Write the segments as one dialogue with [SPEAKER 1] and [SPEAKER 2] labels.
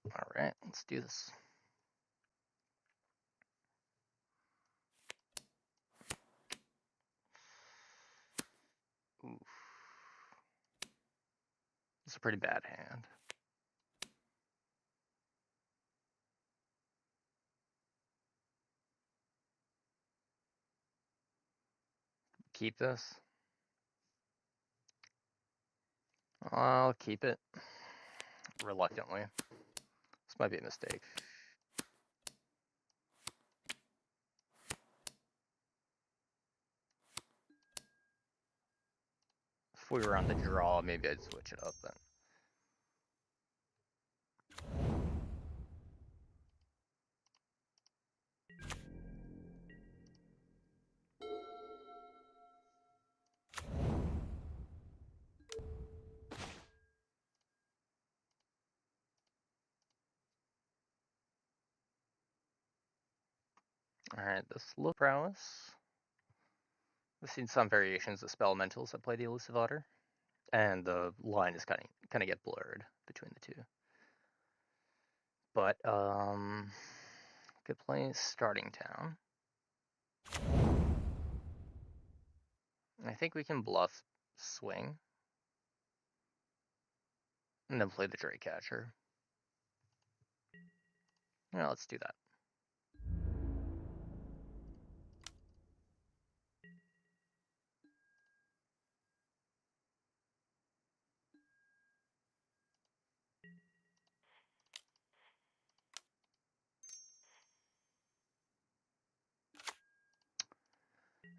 [SPEAKER 1] Alright, let's do this. Oof. It's a pretty bad hand. Keep this. I'll keep it. Reluctantly. This might be a mistake. If we were on the draw, maybe I'd switch it up then. Alright, this little Prowess. We've seen some variations of spell mentals that play the elusive otter, and the line is kind of get blurred between the two. But could play Starting Town. I think we can bluff Swing, and then play the Drake Catcher. Yeah, let's do that.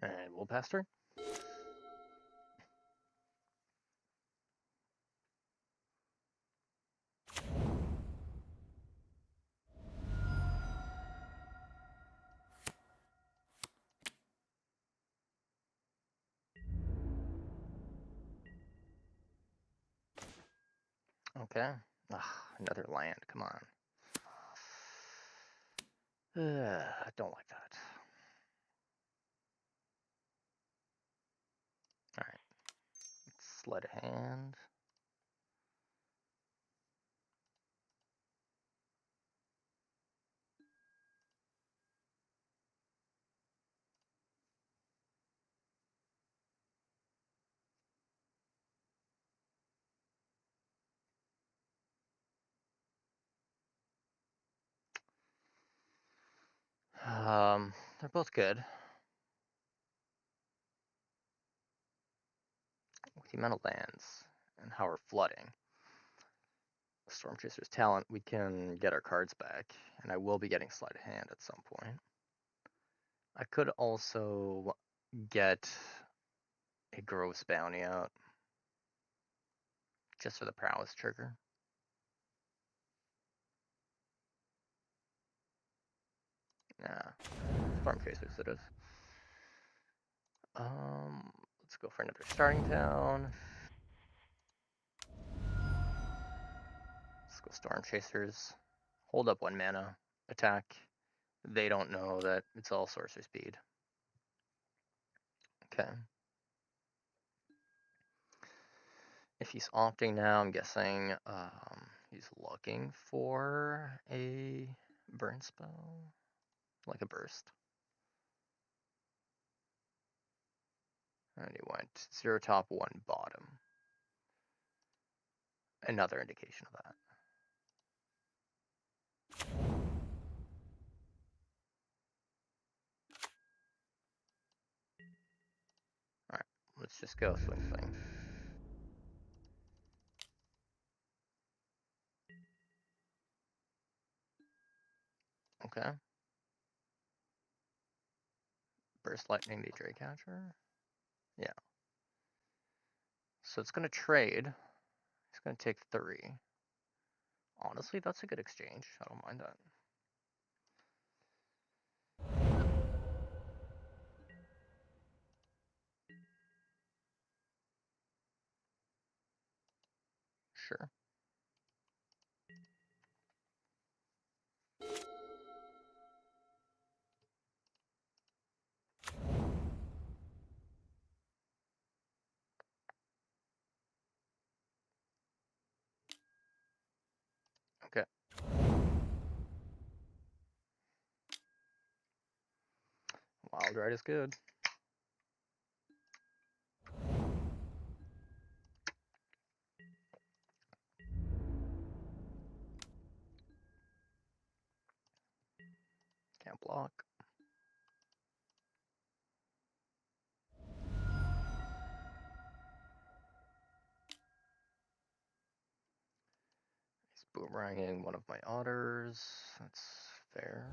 [SPEAKER 1] And we'll pass turn. Okay. Another land, come on. I don't like that. Alright. Sled a hand. They're both good. With the amount of lands and how we're flooding, Storm Chaser's talent, we can get our cards back, and I will be getting sleight of hand at some point. I could also get a gross bounty out just for the prowess trigger. Yeah, Storm Chasers it is. Let's go for another Starting Town. Let's go Storm Chasers. Hold up 1 mana. Attack. They don't know that it's all sorcery speed. Okay. If he's opting now, I'm guessing he's looking for a burn spell, like a burst. And he went 0 top, 1 bottom. Another indication of that. Alright, let's just go swing. Okay. Burst Lightning the Drake Catcher. Yeah. So it's going to trade. It's going to take 3. Honestly, that's a good exchange. I don't mind that. Sure. Okay. Wild Ride is good. Can't block. He's boomeranging one of my otters. That's fair.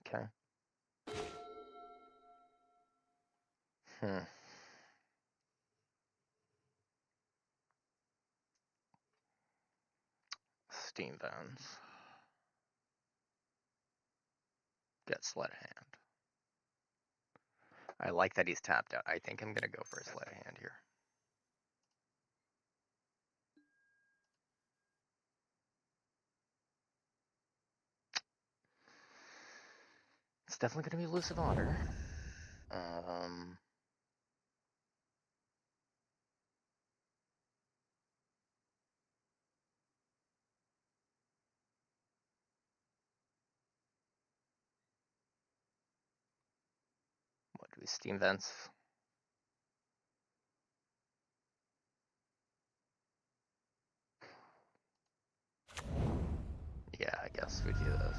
[SPEAKER 1] Okay. Steam Vents. Get sleight of hand. I like that he's tapped out. I think I'm gonna go for a sleight of hand here. It's definitely gonna be Elusive Otter. What do we Steam Vents? Yeah, I guess we do this.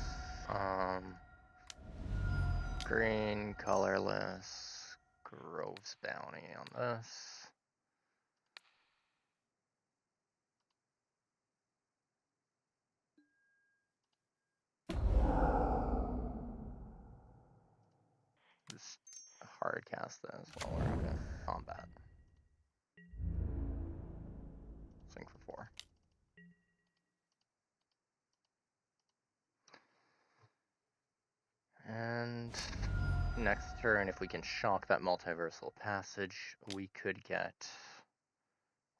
[SPEAKER 1] Green, colorless, Grove's Bounty on this. Just hard cast this while we're out of combat. Swing for 4. And next turn, if we can shock that multiversal passage, we could get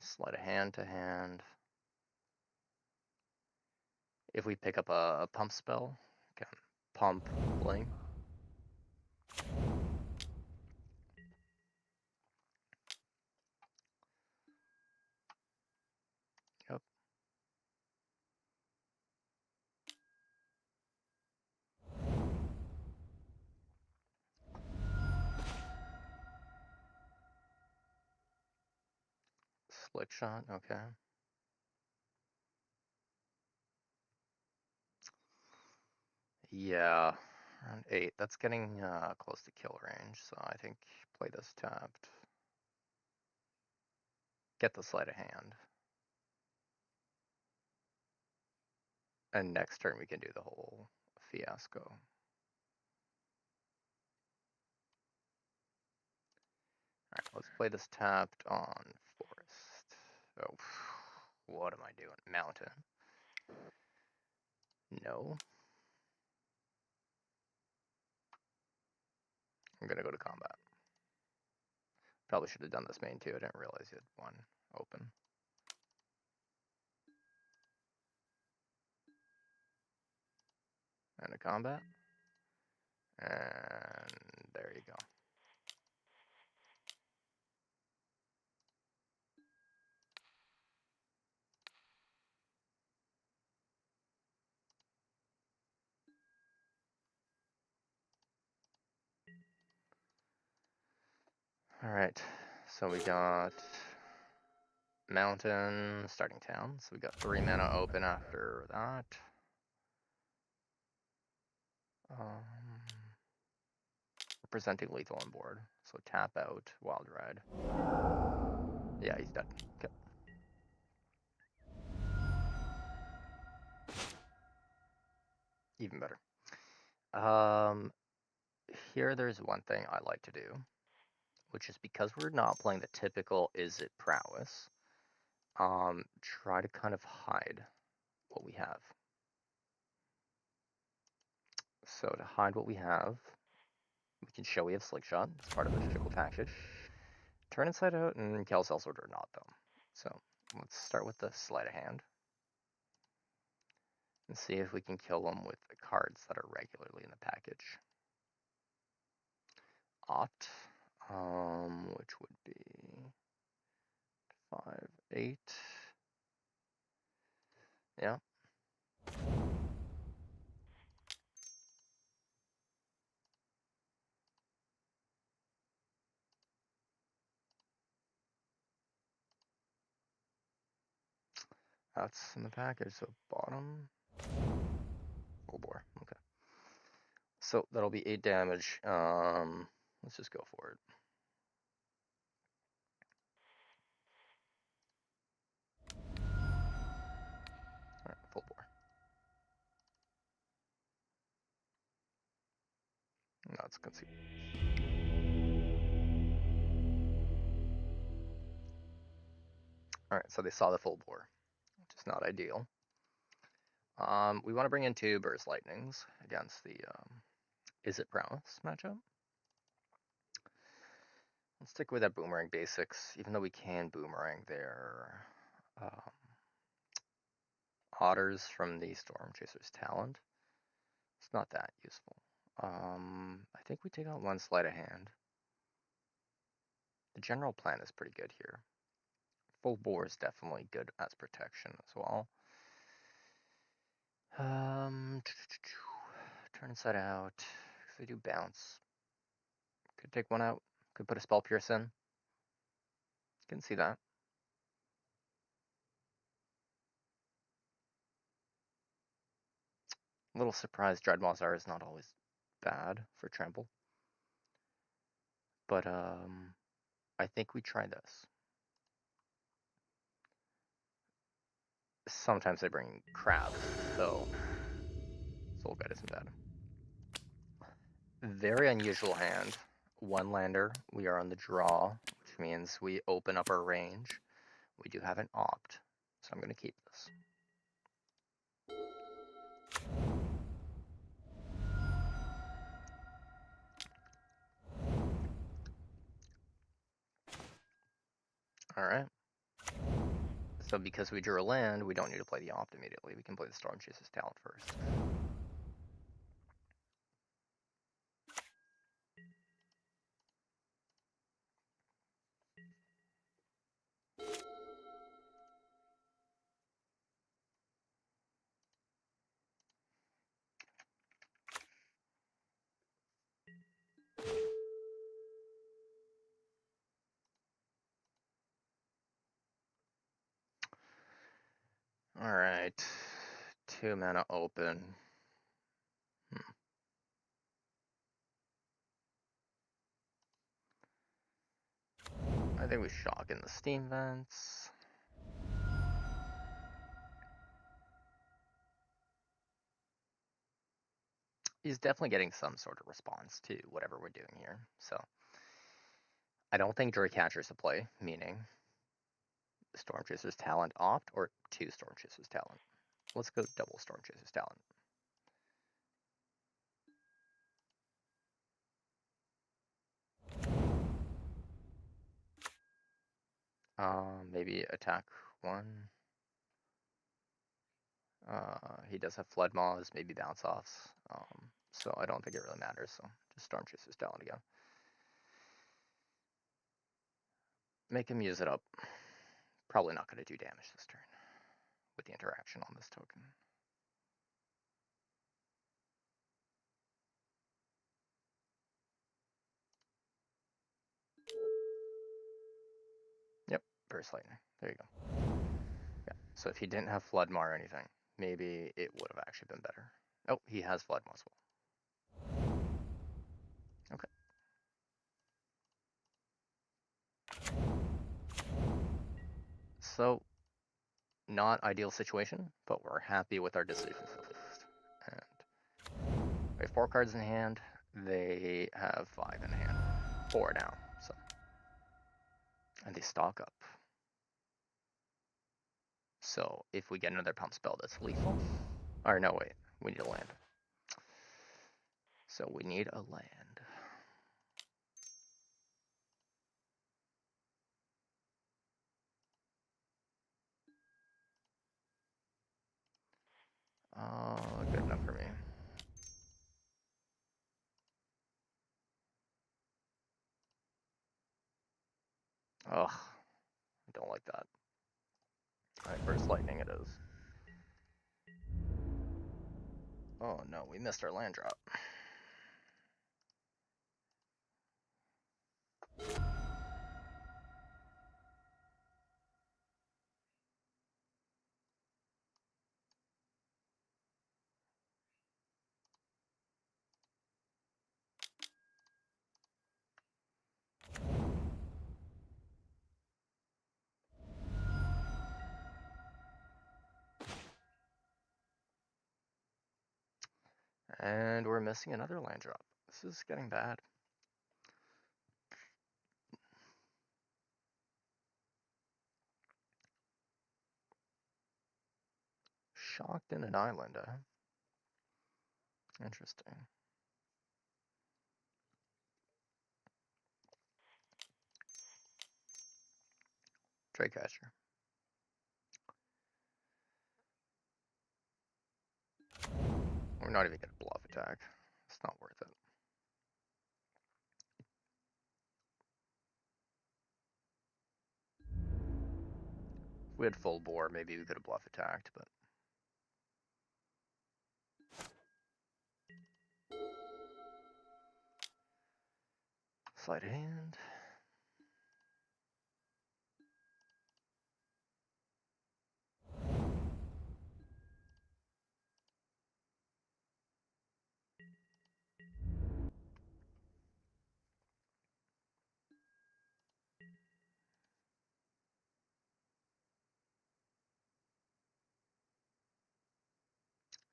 [SPEAKER 1] sleight of hand to hand. If we pick up a pump spell, can pump bling. Yep. Slick shot, okay. Yeah, around 8. That's getting close to kill range, so I think play this tapped. Get the sleight of hand. And next turn we can do the whole fiasco. Alright, let's play this tapped on Forest. Oh, what am I doing? Mountain. No. I'm gonna go to combat. Probably should have done this main too. I didn't realize you had one open. And a combat. And there you go. Alright, so we got Mountain, starting town. So we got 3 mana open after that. Presenting lethal on board. So tap out, Wild Ride. Yeah, he's dead. Okay. Even better. Here there's one thing I like to do, which is because we're not playing the typical is it prowess, try to kind of hide what we have. So to hide what we have, we can show we have Slick Shot. It's part of the physical package. Turn Inside Out and Cal Sellsword are not though. So let's start with the sleight of hand. And see if we can kill them with the cards that are regularly in the package. Opt, which would be 5, 8. Yeah. That's in the package, so bottom. Full bore, okay. So that'll be 8 damage. Let's just go for it. Alright, full bore. No, it's concede. Alright, so they saw the full bore, which is not ideal. We want to bring in 2 Burst Lightnings against the Is It Prowess matchup. Let's stick with that Boomerang basics, even though we can Boomerang their Otters from the Storm Chaser's Talent. It's not that useful. I think we take out 1 sleight of hand. The general plan is pretty good here. Full bore is definitely good as protection as well. Turn inside out. If they do bounce, could take 1 out. Could put a Spell Pierce in. Can see that. A little surprised Dreadmaws is not always bad for trample. But I think we try this. Sometimes they bring crabs, so Soul Guide isn't bad. Very unusual hand. 1 lander. We are on the draw, which means we open up our range. We do have an opt, so I'm going to keep this. Alright. So because we drew a land, we don't need to play the opt immediately. We can play the Storm Chaser's Talent first. Alright. 2 mana open. I think we shock in the Steam Vents. He's definitely getting some sort of response to whatever we're doing here. So I don't think Druid Catcher's a play, meaning Storm Chaser's Talent opt or 2 Storm Chaser's Talent. Let's go double Storm Chaser's Talent. Maybe attack 1. He does have Flood Maws, maybe bounce offs. So I don't think it really matters. So just Storm Chaser's Talent again. Make him use it up. Probably not going to do damage this turn with the interaction on this token. Yep, Burst Lightning. There you go. Yeah, so if he didn't have Floodmaw or anything, maybe it would have actually been better. Oh, he has Floodmaw as well. Okay. So, not ideal situation, but we're happy with our decisions at least. And we have 4 cards in hand. They have 5 in hand. 4 now, so. And they stock up. So if we get another pump spell that's lethal, or no, wait, we need a land. So we need a land. Good enough for me. Ugh, I don't like that. Alright, Burst Lightning it is. Oh no, we missed our land drop. And we're missing another land drop. This is getting bad. Shocked in an island, huh? Interesting. Trade catcher. We're not even gonna bluff attack. It's not worth it. If we had full bore, maybe we could have bluff attacked, but sleight of hand.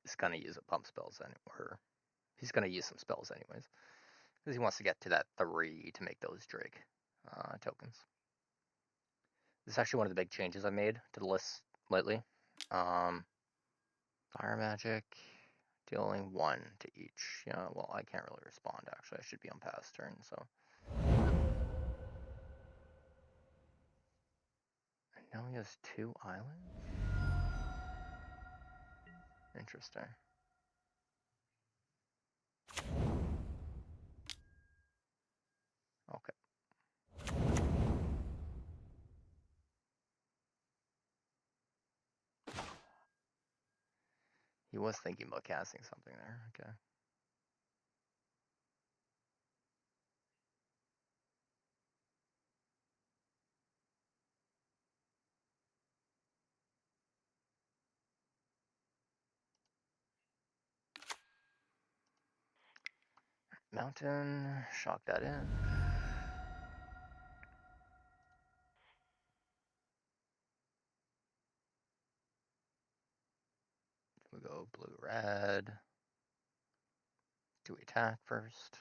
[SPEAKER 1] He's gonna use a pump spells or he's gonna use some spells anyways, because he wants to get to that 3 to make those Drake tokens. This is actually one of the big changes I made to the list lately. Fire magic, dealing 1 to each. Yeah, well, I can't really respond actually. I should be on pass turn, so. And now he has 2 islands? Interesting. Okay. He was thinking about casting something there. Okay. Mountain, shock that in. We go blue, red. Do we attack first?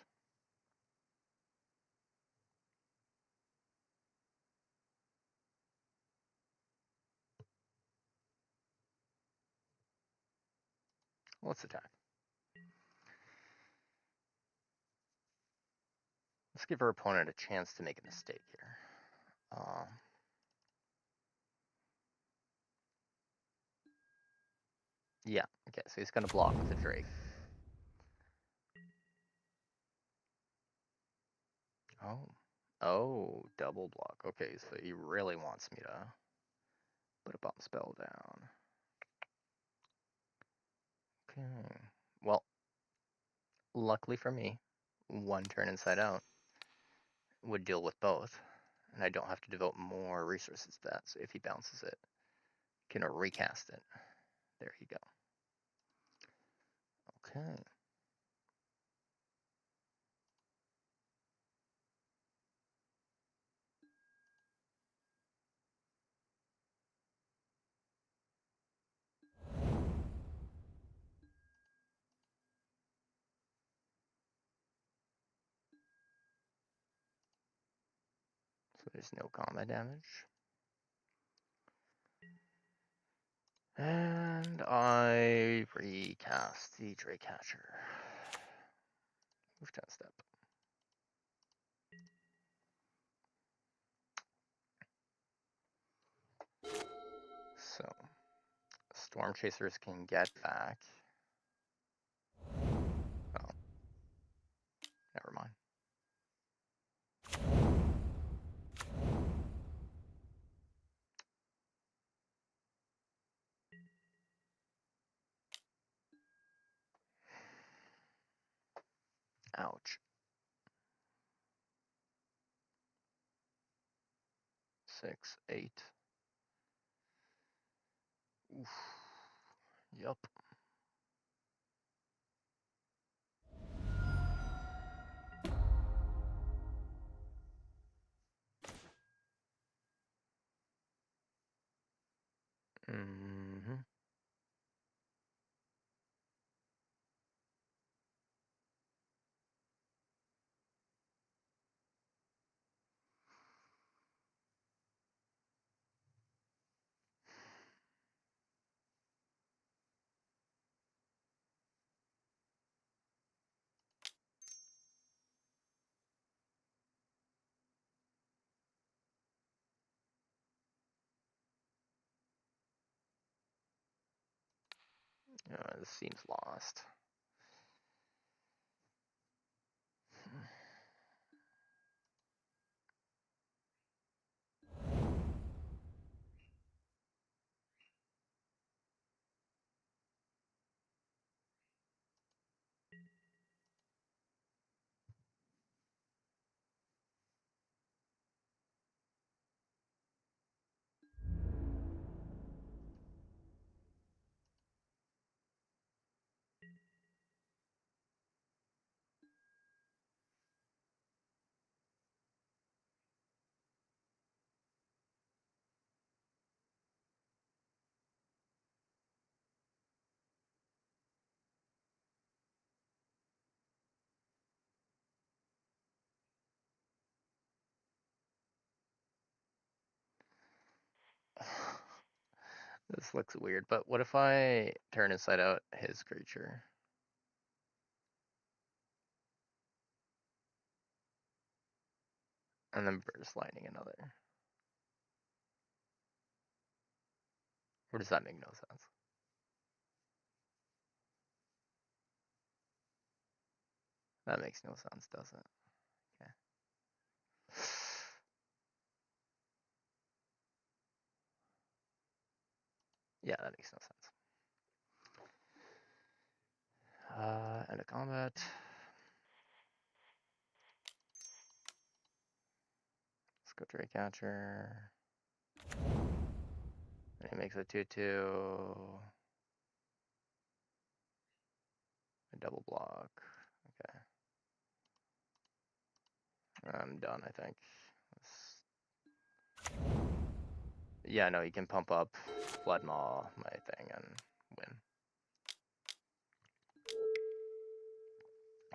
[SPEAKER 1] Let's attack. Let's give our opponent a chance to make a mistake here. Yeah, okay, so he's gonna block with a Drake. Oh, double block. Okay, so he really wants me to put a bump spell down. Okay, well, luckily for me, 1 turn inside out would deal with both, and I don't have to devote more resources to that, so if he bounces it, can recast it. There you go. Okay. So there's no combat damage. And I recast the Drake Catcher. Move 10 step. So, Storm Chasers can get back. Oh. Never mind. Ouch. 6, 8. Oof. Yup. Mm-hmm. This seems lost. This looks weird, but what if I turn inside out his creature? And then burst lightning another. Or does that make no sense? That makes no sense, does it? Okay. Yeah, that makes no sense. End of combat. Let's go Drake Catcher. And he makes a 2/2. A double block. Okay. I'm done, I think. Yeah, no, you can pump up Flood Maw, my thing, and win.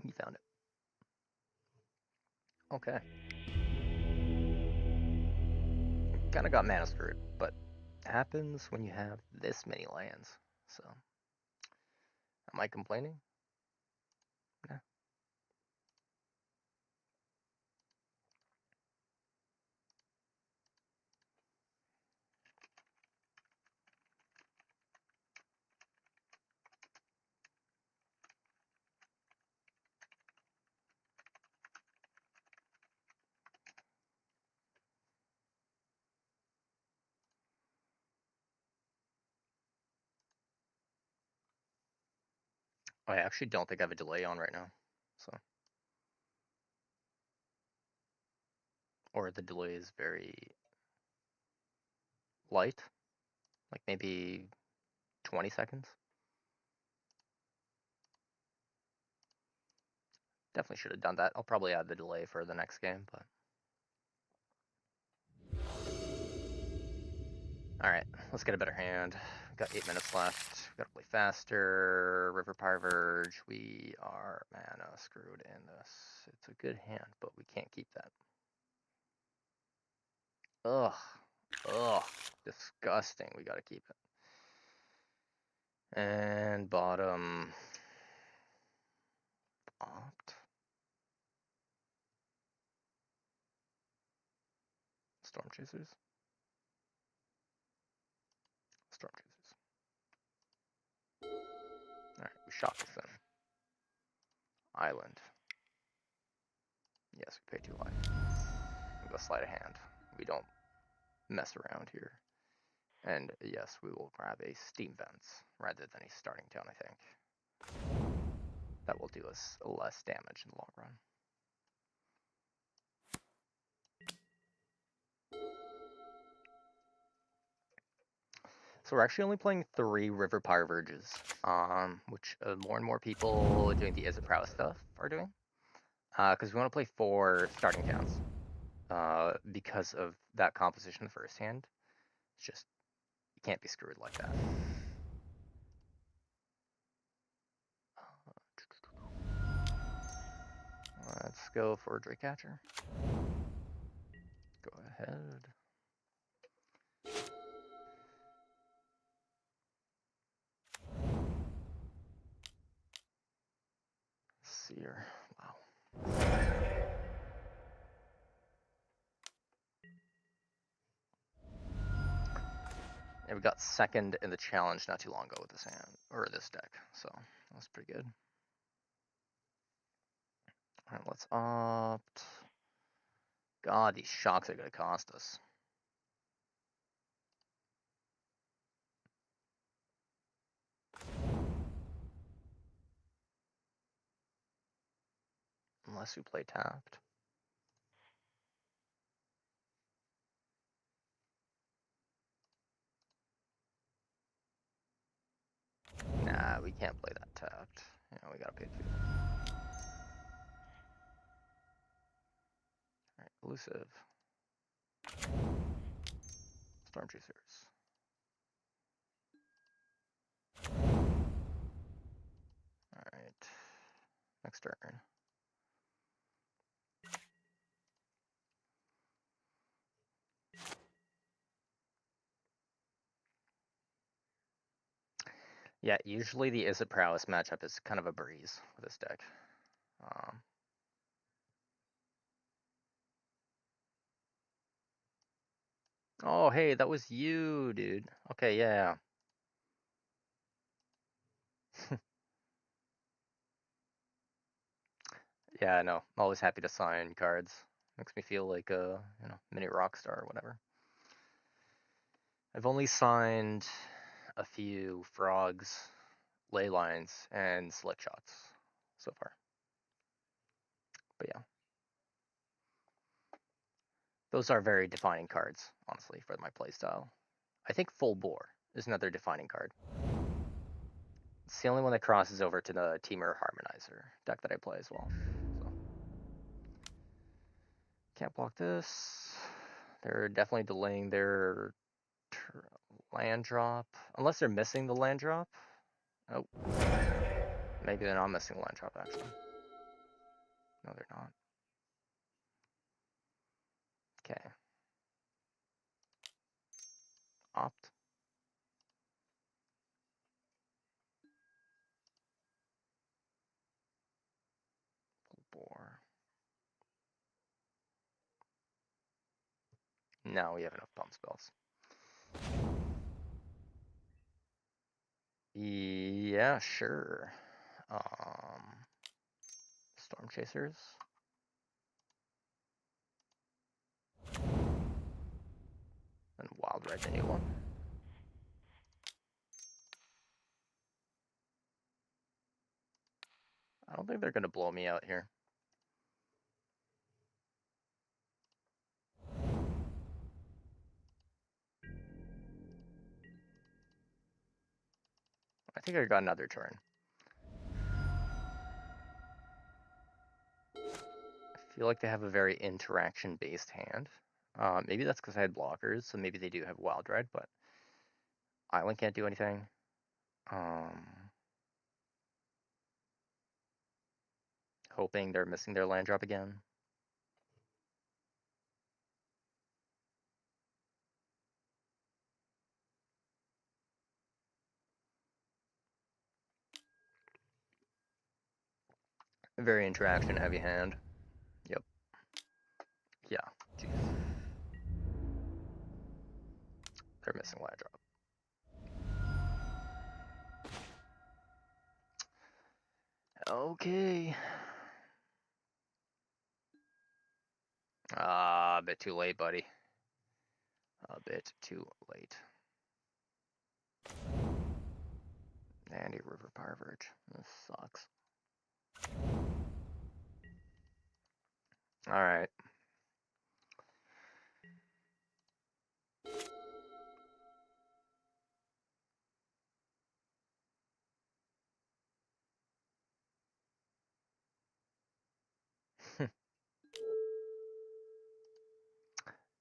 [SPEAKER 1] He found it. Okay. Kind of got mana screwed, but happens when you have this many lands. So, am I complaining? Nah. I actually don't think I have a delay on right now. So, or the delay is very light, like maybe 20 seconds. Definitely should have done that. I'll probably add the delay for the next game, but. Alright, let's get a better hand. We've got 8 minutes left. We've got to play faster. River Pyverge. We are mana screwed in this. It's a good hand, but we can't keep that. Ugh. Ugh. Disgusting. We gotta keep it. And bottom. Opt. Storm Chasers. Storm Chasers. Alright, we shot this in. Island. Yes, we pay 2 life. We go sleight of hand. We don't mess around here. And yes, we will grab a Steam Vents rather than a Starting Town, I think. That will do us less damage in the long run. So we're actually only playing 3 River Pyverges, which more and more people doing the Is It Prowess stuff are doing. Because we want to play 4 Starting Towns. Because of that composition the first hand. It's just, you can't be screwed like that. Let's go for Drake Catcher. Go ahead. Seer. Wow. And we got second in the challenge not too long ago with this hand, or this deck, so that's pretty good. Alright, let's opt. God, these shocks are gonna cost us. Unless we play tapped. Nah, we can't play that tapped. Yeah, we gotta pay 2. Alright, elusive. Storm Chasers. Alright. Next turn. Yeah, usually the Is It Prowess matchup is kind of a breeze with this deck. Oh, hey, that was you, dude. Okay, yeah. Yeah, I know. Always happy to sign cards. Makes me feel like a, mini rock star or whatever. I've only signed a few frogs, ley lines, and slick shots so far. But yeah. Those are very defining cards, honestly, for my playstyle. I think Full Bore is another defining card. It's the only one that crosses over to the Teamer Harmonizer deck that I play as well. So can't block this. They're definitely delaying their land drop. Unless they're missing the land drop. Oh. Maybe they're not missing the land drop, actually. No, they're not. Okay. Opt. Full Bore. No, we have enough pump spells. Yeah, sure. Storm Chasers. And Wild Red, the new one. I don't think they're gonna blow me out here. I think I got another turn. I feel like they have a very interaction-based hand. Maybe that's because I had blockers, so maybe they do have Wild Red, but Island can't do anything. Hoping they're missing their land drop again. A very interaction-heavy hand. Yep. Yeah. Jeez. They're missing land drop. Okay. A bit too late, buddy. A bit too late. And a river power verge. This sucks. Alright.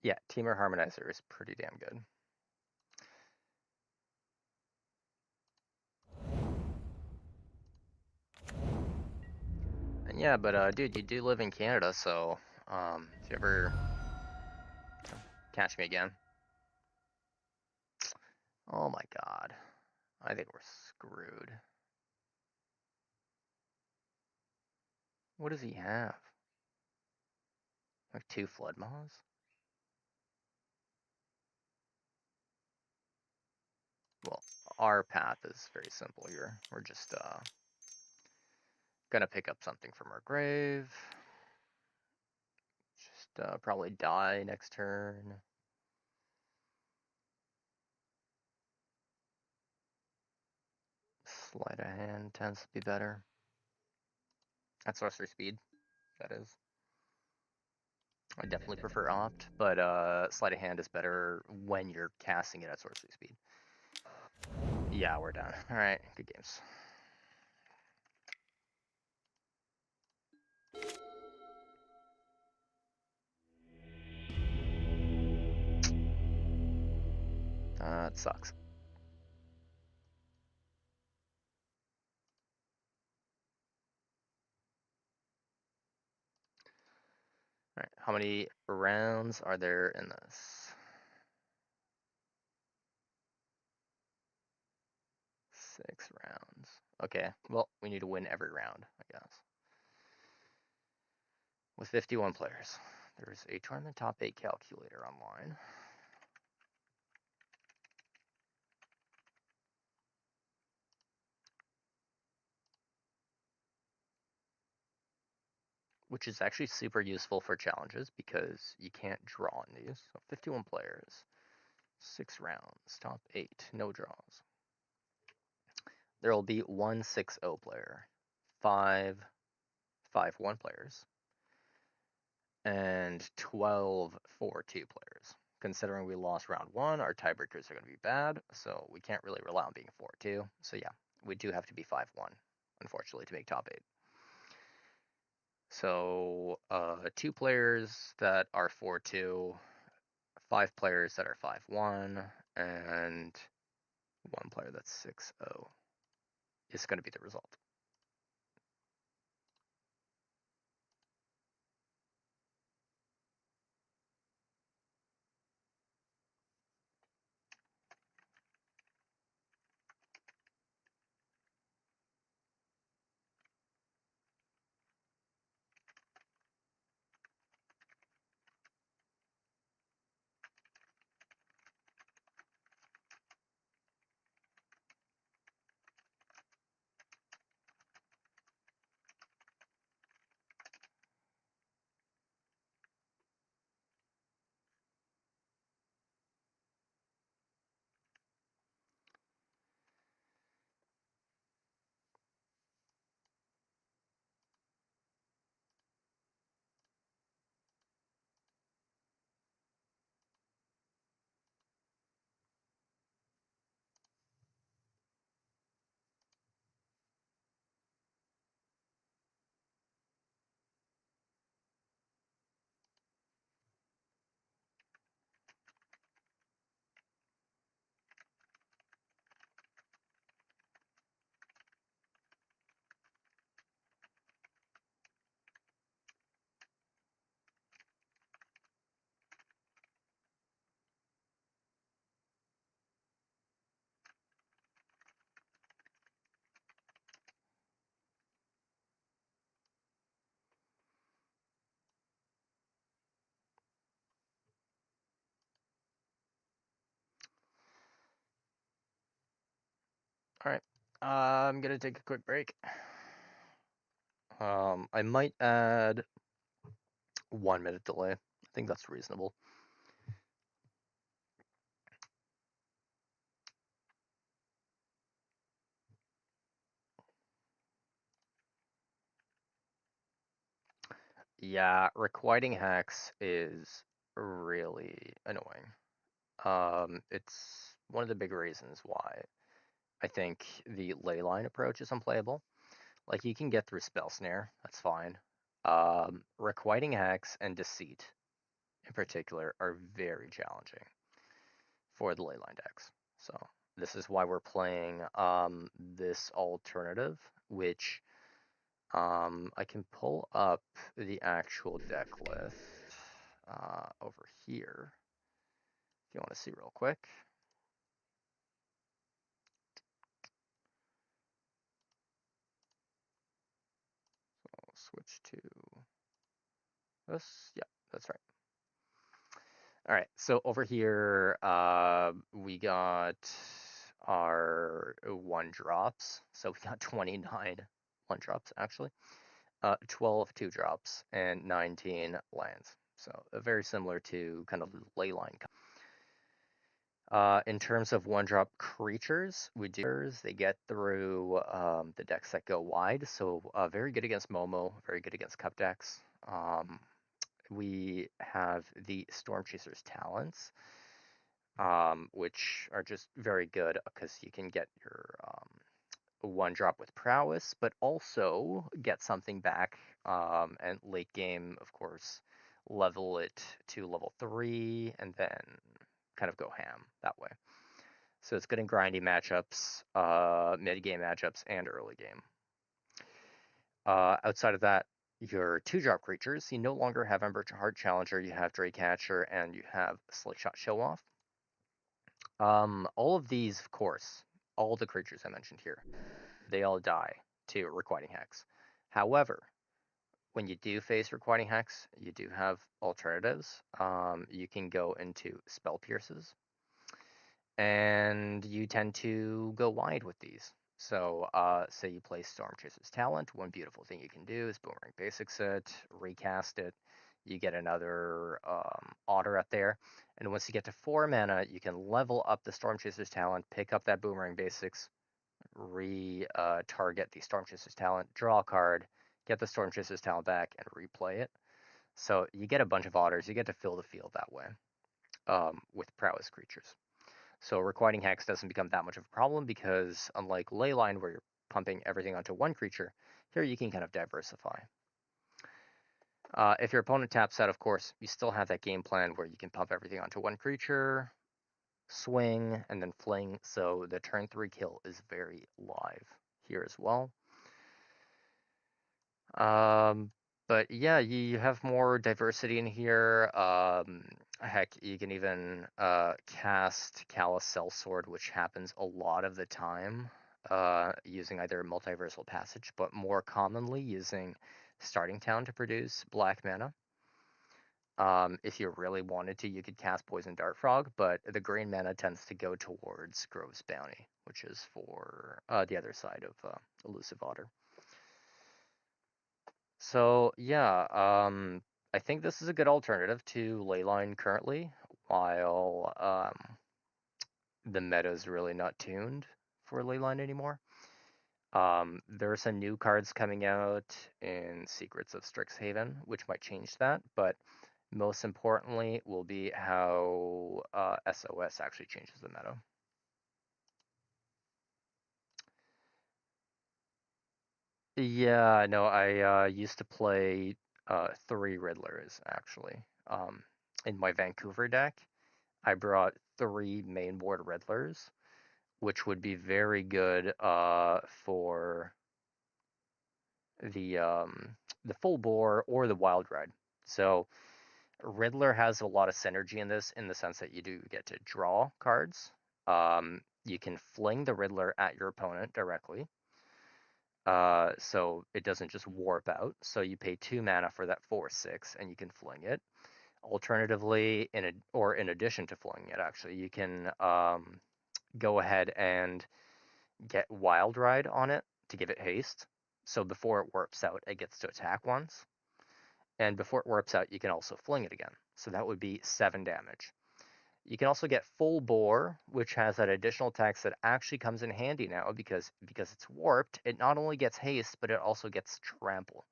[SPEAKER 1] Yeah, Teamer Harmonizer is pretty damn good. And yeah, but dude, you do live in Canada, so if you ever catch me again. Oh my god. I think we're screwed. What does he have? Like 2 Flood Maws? our path is very simple here. We're just gonna pick up something from our grave. Just probably die next turn. Sleight of hand tends to be better. At sorcery speed, that is. I definitely prefer opt, but sleight of hand is better when you're casting it at sorcery speed. Yeah, we're done. All right, good games. It sucks. All right, how many rounds are there in this? 6 rounds. Okay, well, we need to win every round, I guess. With 51 players, there's a tournament top 8 calculator online. Which is actually super useful for challenges because you can't draw in these. So 51 players, 6 rounds, top 8, no draws. There will be one 6-0 player, 5 5-1 players, and 12 4-2 players. Considering we lost round 1, our tiebreakers are going to be bad, so we can't really rely on being 4-2. So yeah, we do have to be 5-1, unfortunately, to make top 8. So 2 players that are 4-2, 5 players that are 5-1, and 1 player that's 6-0 is going to be the result. All right, I'm going to take a quick break. I might add 1 minute delay. I think that's reasonable. Yeah, requiting hacks is really annoying. It's one of the big reasons why I think the leyline approach is unplayable. Like you can get through spell snare, that's fine. Requiting hacks and deceit in particular are very challenging for the leyline decks. So this is why we're playing this alternative, which I can pull up the actual deck list over here if you want to see real quick. So I'll switch to this. Yeah, that's right. All right, so over here we got are 1-drops. So we got 29 1-drops actually. 12 2-drops and 19 lands. So very similar to kind of leyline. In terms of 1-drop creatures, they get through the decks that go wide. So very good against Momo, very good against cup decks. We have the Storm Chaser's Talents, which are just very good because you can get your 1-drop with Prowess, but also get something back, and late game, of course, level it to level 3, and then kind of go ham that way. So it's good in grindy matchups, mid-game matchups, and early game. Outside of that, your 2-drop creatures, you no longer have Ember Heart Challenger, you have Draycatcher, and you have Slingshot Show Off. All of these, of course, all the creatures I mentioned here, they all die to Requiting Hex. However, when you do face Requiting Hex, you do have alternatives. You can go into Spell Pierces, and you tend to go wide with these. So, say you play Storm Chaser's Talent, one beautiful thing you can do is Boomerang Basics it, recast it, you get another Otter up there, and once you get to 4 mana, you can level up the Storm Chaser's Talent, pick up that Boomerang Basics, target the Storm Chaser's Talent, draw a card, get the Storm Chaser's Talent back, and replay it. So you get a bunch of Otters, you get to fill the field that way, with Prowess creatures. So Requiting Hex doesn't become that much of a problem because unlike Leyline where you're pumping everything onto one creature, here you can kind of diversify. If your opponent taps out, of course, you still have that game plan where you can pump everything onto one creature, swing, and then fling, so the turn 3 kill is very live here as well. But yeah, you have more diversity in here. Heck, you can even cast Callous Sellsword, which happens a lot of the time, using either Multiversal Passage, but more commonly using Starting Town to produce black mana. If you really wanted to, you could cast Poison Dart Frog, but the green mana tends to go towards Grove's Bounty, which is for the other side of Elusive Otter. So yeah, I think this is a good alternative to Leyline currently, while the meta is really not tuned for Leyline anymore. There are some new cards coming out in Secrets of Strixhaven, which might change that, but most importantly will be how SOS actually changes the meta. Yeah, no, I used to play 3 Riddlers actually. In my Vancouver deck, I brought 3 mainboard Riddlers, which would be very good for the full bore or the wild ride. So Riddler has a lot of synergy in this, in the sense that you do get to draw cards. You can fling the Riddler at your opponent directly. So it doesn't just warp out. So you pay 2 mana for that 4/6, and you can fling it. Alternatively, in addition to flinging it, actually, you can go ahead and get Wild Ride on it to give it haste. So before it warps out, it gets to attack once. And before it warps out, you can also fling it again. So that would be 7 damage. You can also get Full Bore, which has that additional tax that actually comes in handy now because it's warped. It not only gets haste, but it also gets trample.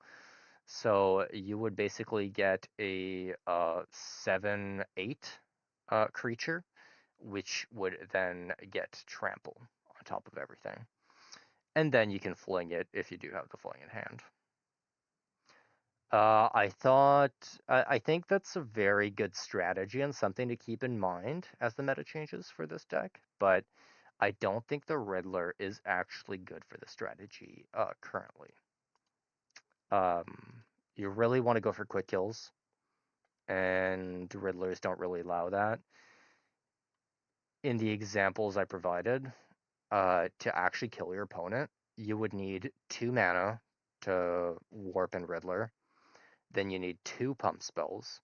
[SPEAKER 1] So you would basically get a 7/8 creature, which would then get trample on top of everything. And then you can fling it if you do have the fling in hand. I think that's a very good strategy and something to keep in mind as the meta changes for this deck, but I don't think the Riddler is actually good for the strategy currently. You really want to go for quick kills, and Riddlers don't really allow that. In the examples I provided, to actually kill your opponent, you would need 2 mana to warp and Riddler. Then you need 2 pump spells,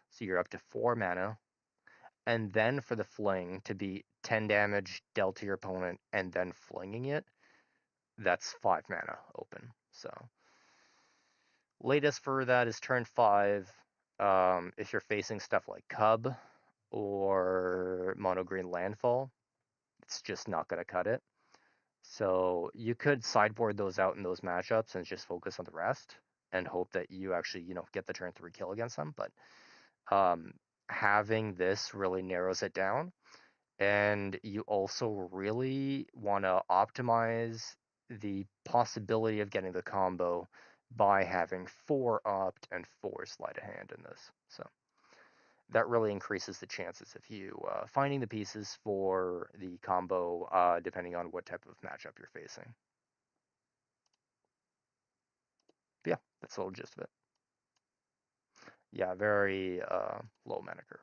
[SPEAKER 1] so you're up to 4 mana. And then for the fling to be 10 damage dealt to your opponent and then flinging it, that's 5 mana open. So latest for that is turn 5. If you're facing stuff like Cub or Mono Green Landfall, it's just not going to cut it. So you could sideboard those out in those matchups and just focus on the rest and hope that you actually, get the turn 3 kill against them. But having this really narrows it down. And you also really want to optimize the possibility of getting the combo by having 4 opt and 4 sleight of hand in this. So that really increases the chances of you finding the pieces for the combo, depending on what type of matchup you're facing. But yeah, that's the whole gist of it. Yeah, very low mana curve.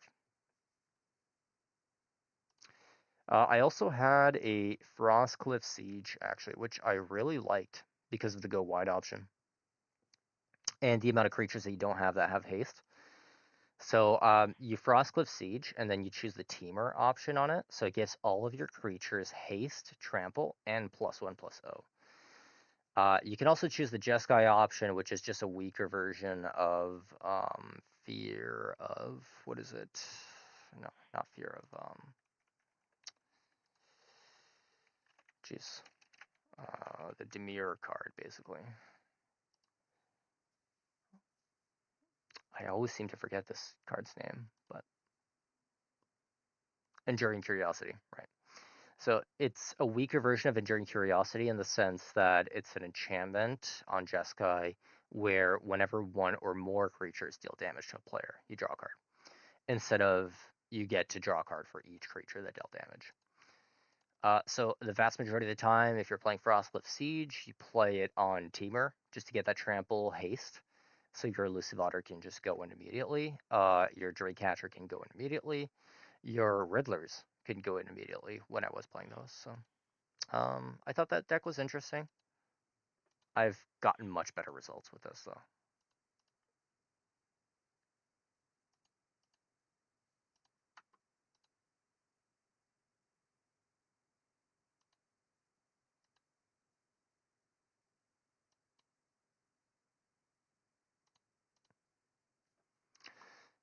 [SPEAKER 1] I also had a Frostcliff Siege, actually, which I really liked because of the go wide option and the amount of creatures that you don't have that have haste. So you Frostcliff Siege, and then you choose the Teamer option on it. So it gives all of your creatures haste, trample, and +1/+0. You can also choose the Jeskai option, which is just a weaker version of Fear of... What is it? No, not Fear of... Jeez. The Demir card, basically. I always seem to forget this card's name, but Enduring Curiosity, right? So it's a weaker version of Enduring Curiosity in the sense that it's an enchantment on Jeskai where whenever one or more creatures deal damage to a player, you draw a card. Instead of you get to draw a card for each creature that dealt damage. So the vast majority of the time, if you're playing Frostcliff Siege, you play it on Teamer just to get that trample haste. So your Elusive Otter can just go in immediately. Your Dreamcatcher can go in immediately. Your Riddlers can go in immediately when I was playing those. So I thought that deck was interesting. I've gotten much better results with this though.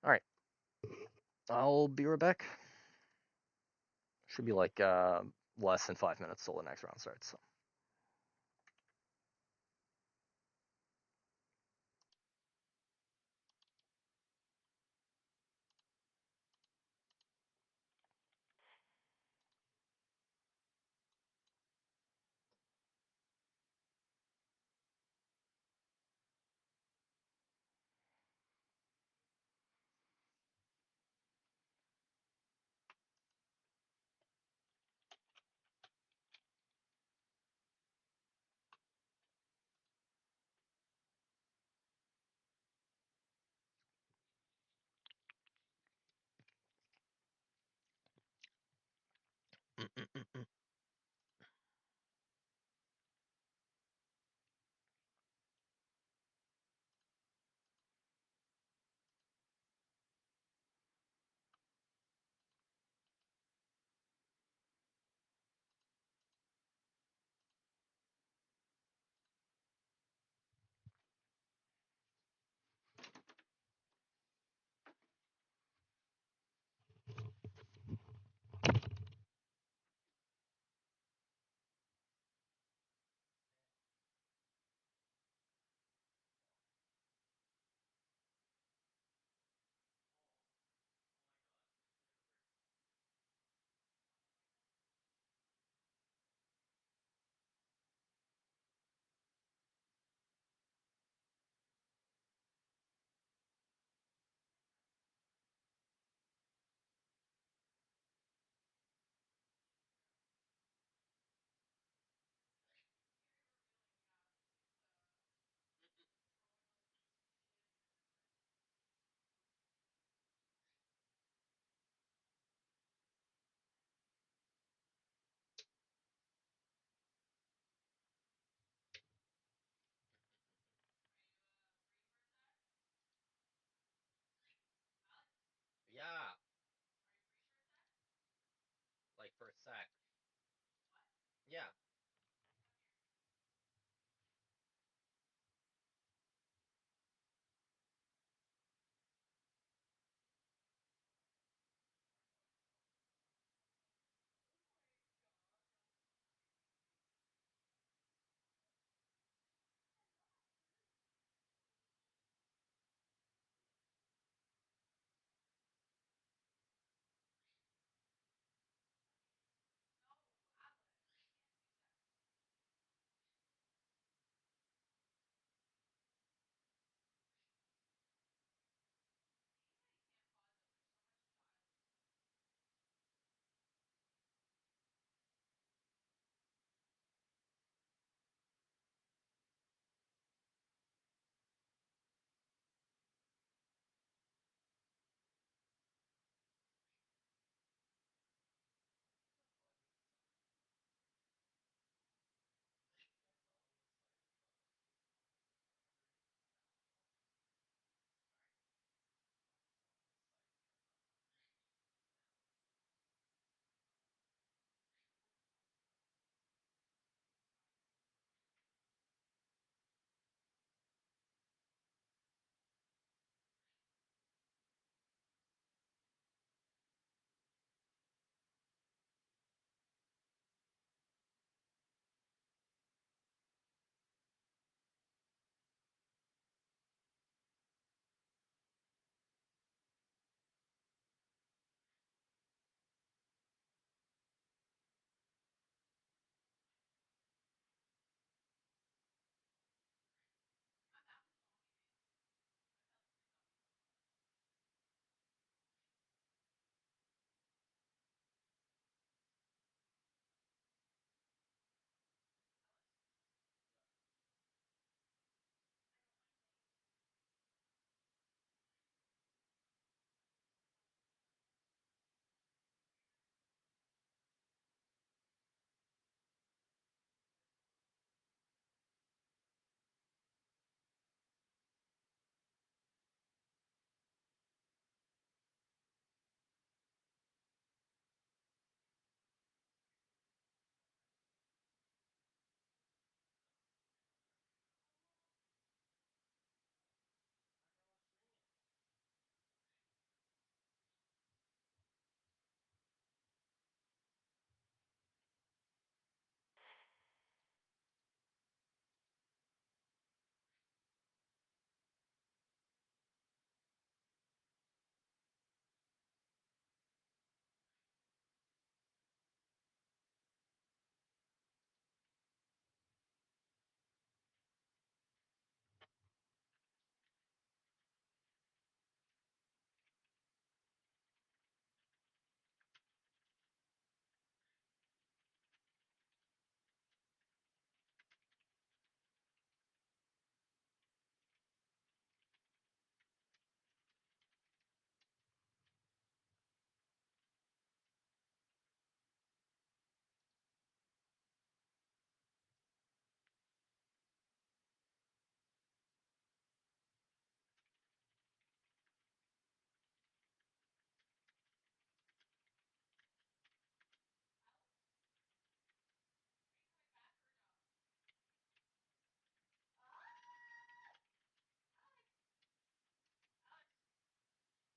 [SPEAKER 1] All right, I'll be right back. Should be like less than 5 minutes till the next round starts. So. like for a sec. Yeah.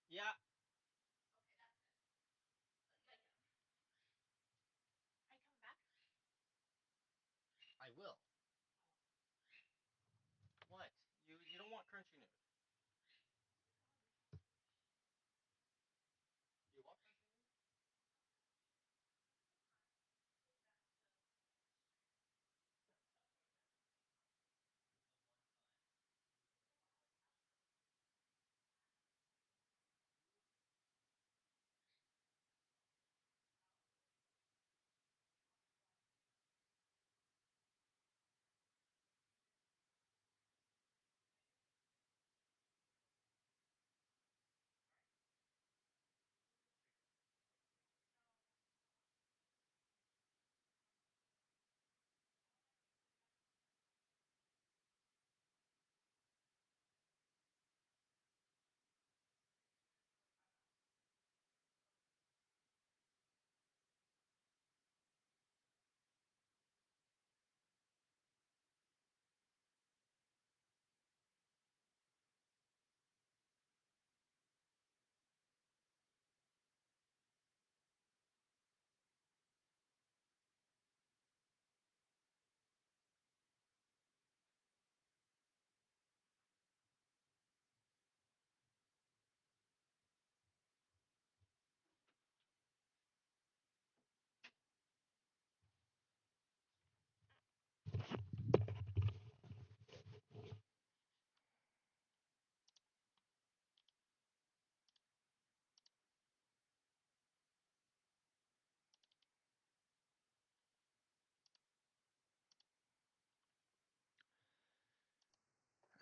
[SPEAKER 1] Yeah. I will. What? You don't want crunchy news. You want crunchy news?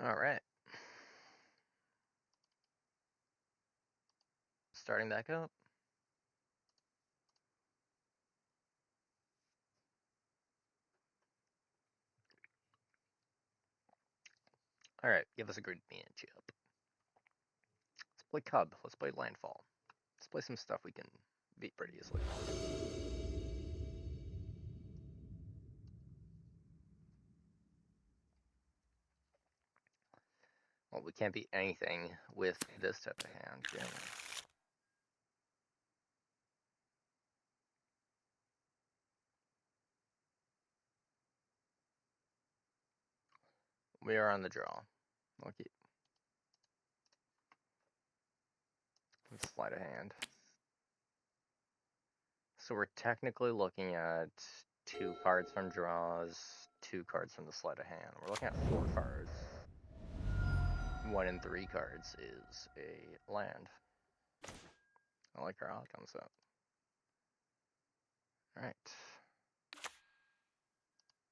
[SPEAKER 1] Alright. Starting back up. Alright, give us a good matchup. Let's play Cub. Let's play Landfall. Let's play some stuff we can beat pretty easily. Well, we can't beat anything with this type of hand, can we? We are on the draw. Lucky. Let's slide a hand. So we're technically looking at 2 cards from draws, 2 cards from the sleight of hand. We're looking at 4 cards. 1 in 3 cards is a land. I like our outcome set. Alright.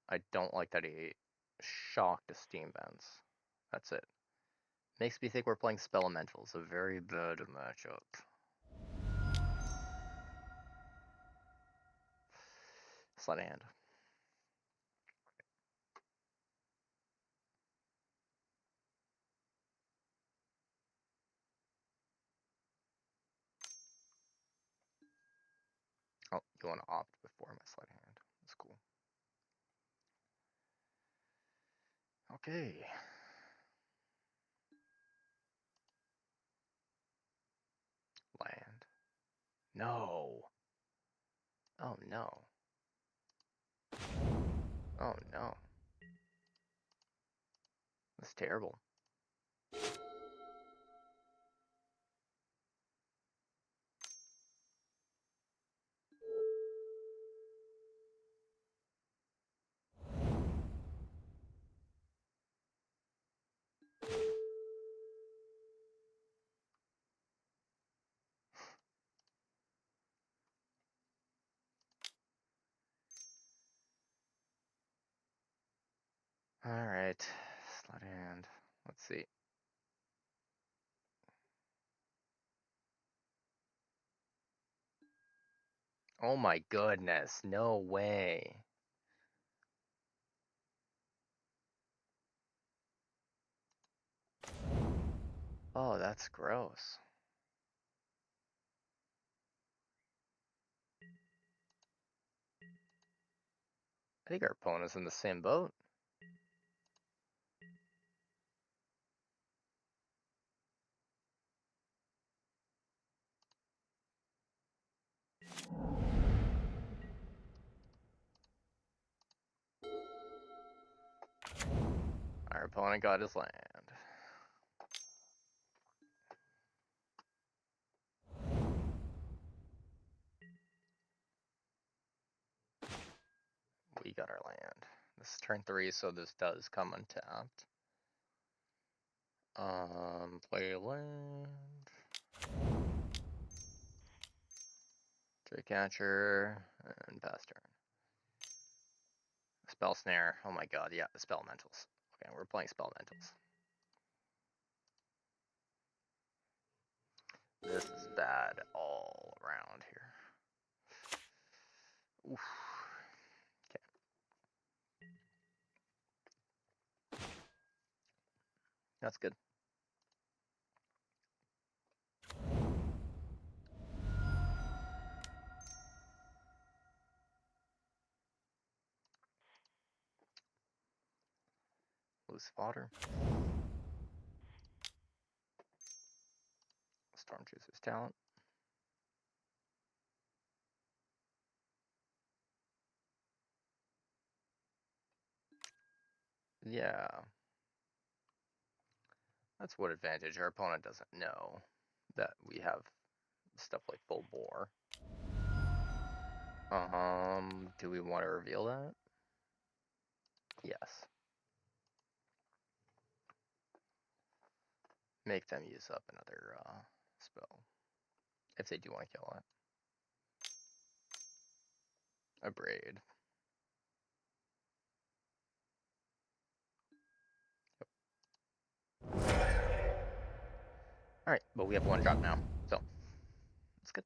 [SPEAKER 1] I don't like that he shocked the steam vents. That's it. Makes me think we're playing Spelementals, a very bad matchup. Sleight of hand. Oh, you want to opt before my sleight of hand. That's cool. Okay. Land. No. Oh no. Oh no. That's terrible. Alright. Sleight of hand. Let's see. Oh my goodness. No way. Oh, that's gross. I think our opponent's in the same boat. Our opponent got his land. We got our land. This is turn 3, so this does come untapped. Play land. Tree catcher and pass turn. Spell snare. Oh my god, yeah, the Spelementals. Okay, we're playing Spelementals. This is bad all around here. Oof. Okay. That's good. Loose fodder. Storm Chaser's talent. Yeah. That's what advantage. Our opponent doesn't know that we have stuff like full bore. Do we want to reveal that? Yes. Make them use up another spell. If they do want to kill it. A braid. Yep. Alright, but we have one drop now, so that's good.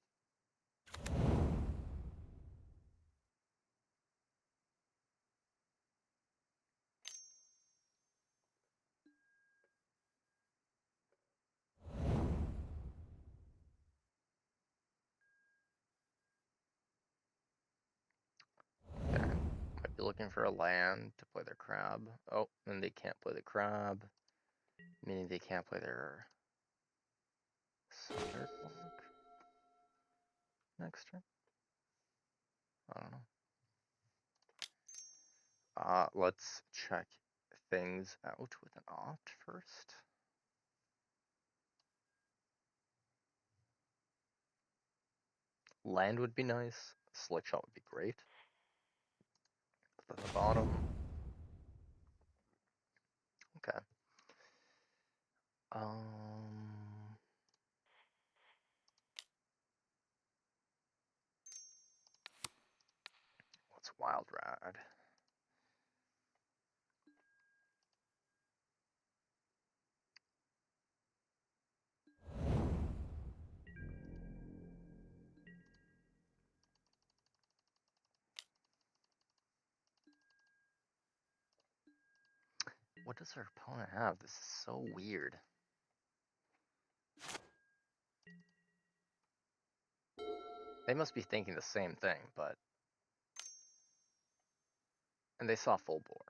[SPEAKER 1] Okay. Might be looking for a land to play their crab. Oh, and they can't play the crab, meaning they can't play their Thundercloak next turn. I don't know. Let's check things out with an opt first. Land would be nice. Slickshot would be great. At the bottom. Okay. What's Wild Ride? What does our opponent have? This is so weird. They must be thinking the same thing, but... And they saw full board.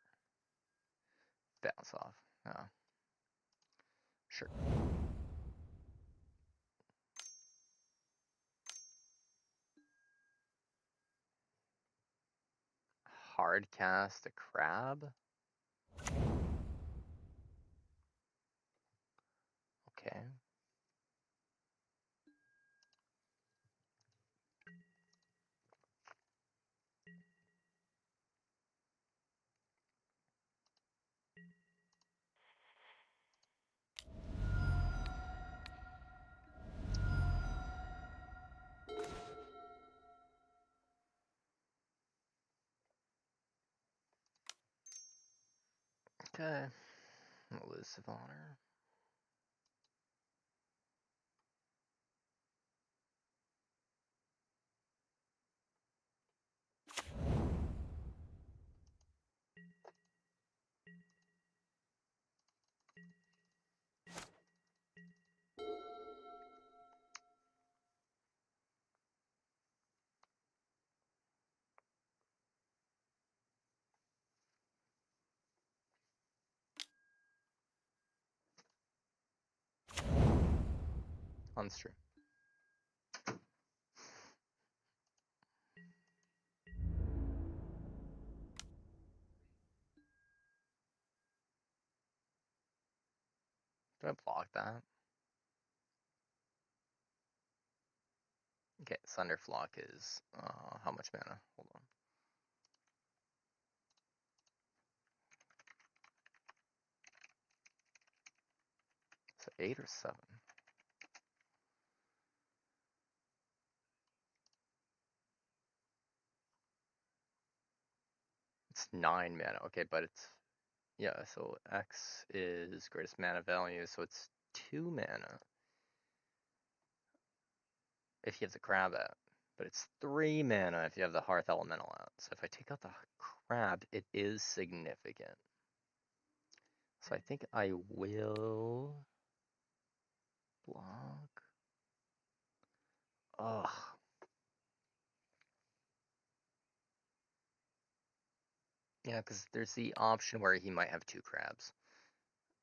[SPEAKER 1] Bounce off. Oh. Sure. Hard cast a crab? Okay. Okay. Elusive Honor. On stream. Do I block that? Okay, Thunderflock is how much mana? Hold on. So 8 or 7? It's 9 mana. Okay, but it's yeah, so X is greatest mana value, so it's 2 mana if you have the crab out. But it's 3 mana if you have the Hearth Elemental out. So if I take out the crab, it is significant. So I think I will block. Ugh. Yeah, because there's the option where he might have 2 crabs.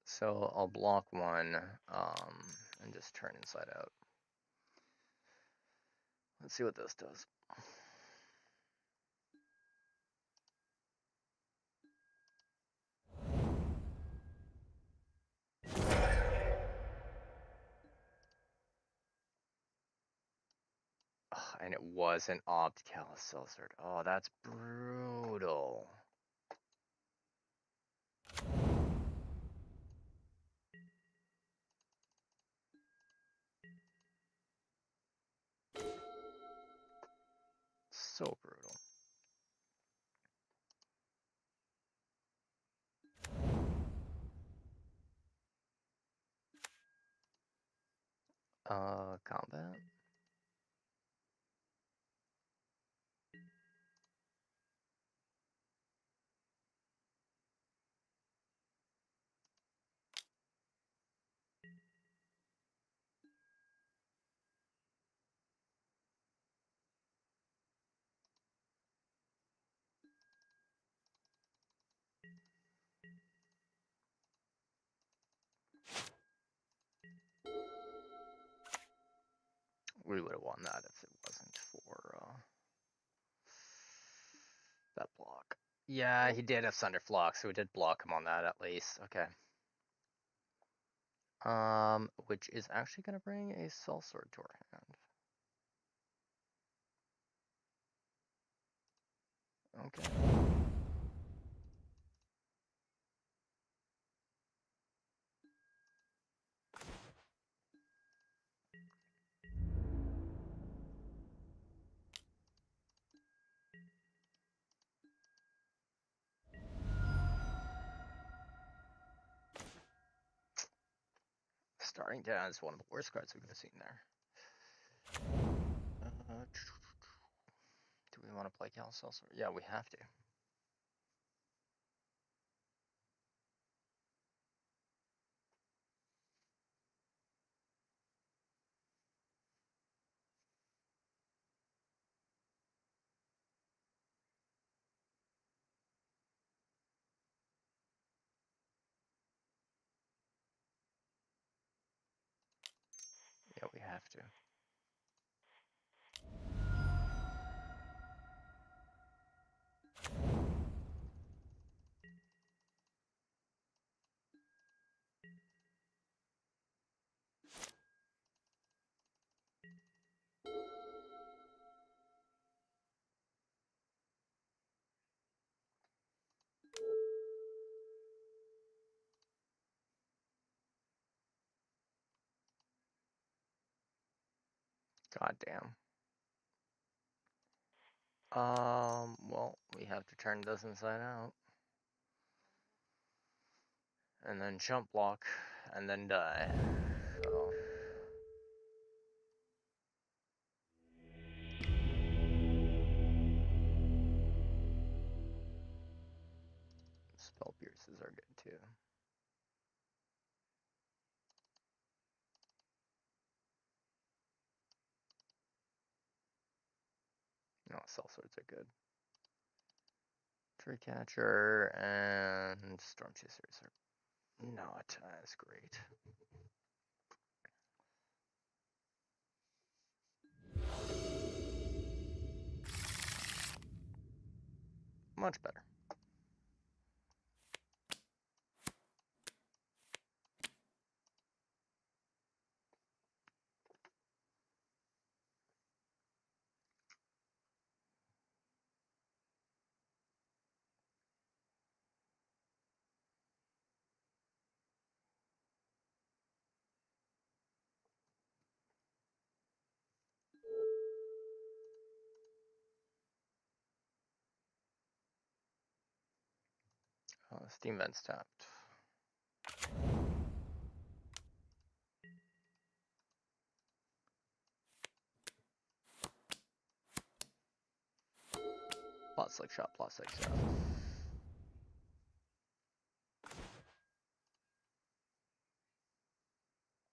[SPEAKER 1] So I'll block one and just turn inside out. Let's see what this does. And it was an opt Caliselsard. Oh, that's brutal. So brutal. We would have won that if it wasn't for that block. Yeah, he did have Sunderflock, so we did block him on that at least. Okay. Which is actually gonna bring a Soul Sword to our hand. Okay. Starting down is one of the worst cards we could have seen there. Do we want to play Cal Soul Sword? Yeah, we have to. Yeah, we have to. God damn. Well, we have to turn this inside out. And then jump block, and then die. So. Spell pierces are good too. No, Cell Swords are good. Tree Catcher and Storm Chasers are not as great. Much better. Steam Vent's tapped. Plot Slick Shot, Plot Slick Shot.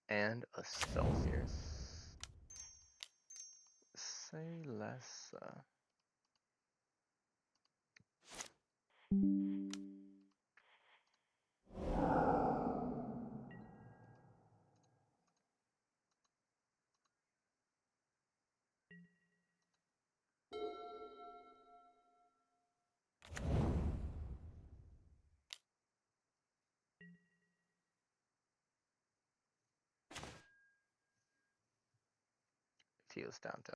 [SPEAKER 1] And a Spell Pierce. Say less. If he was down to.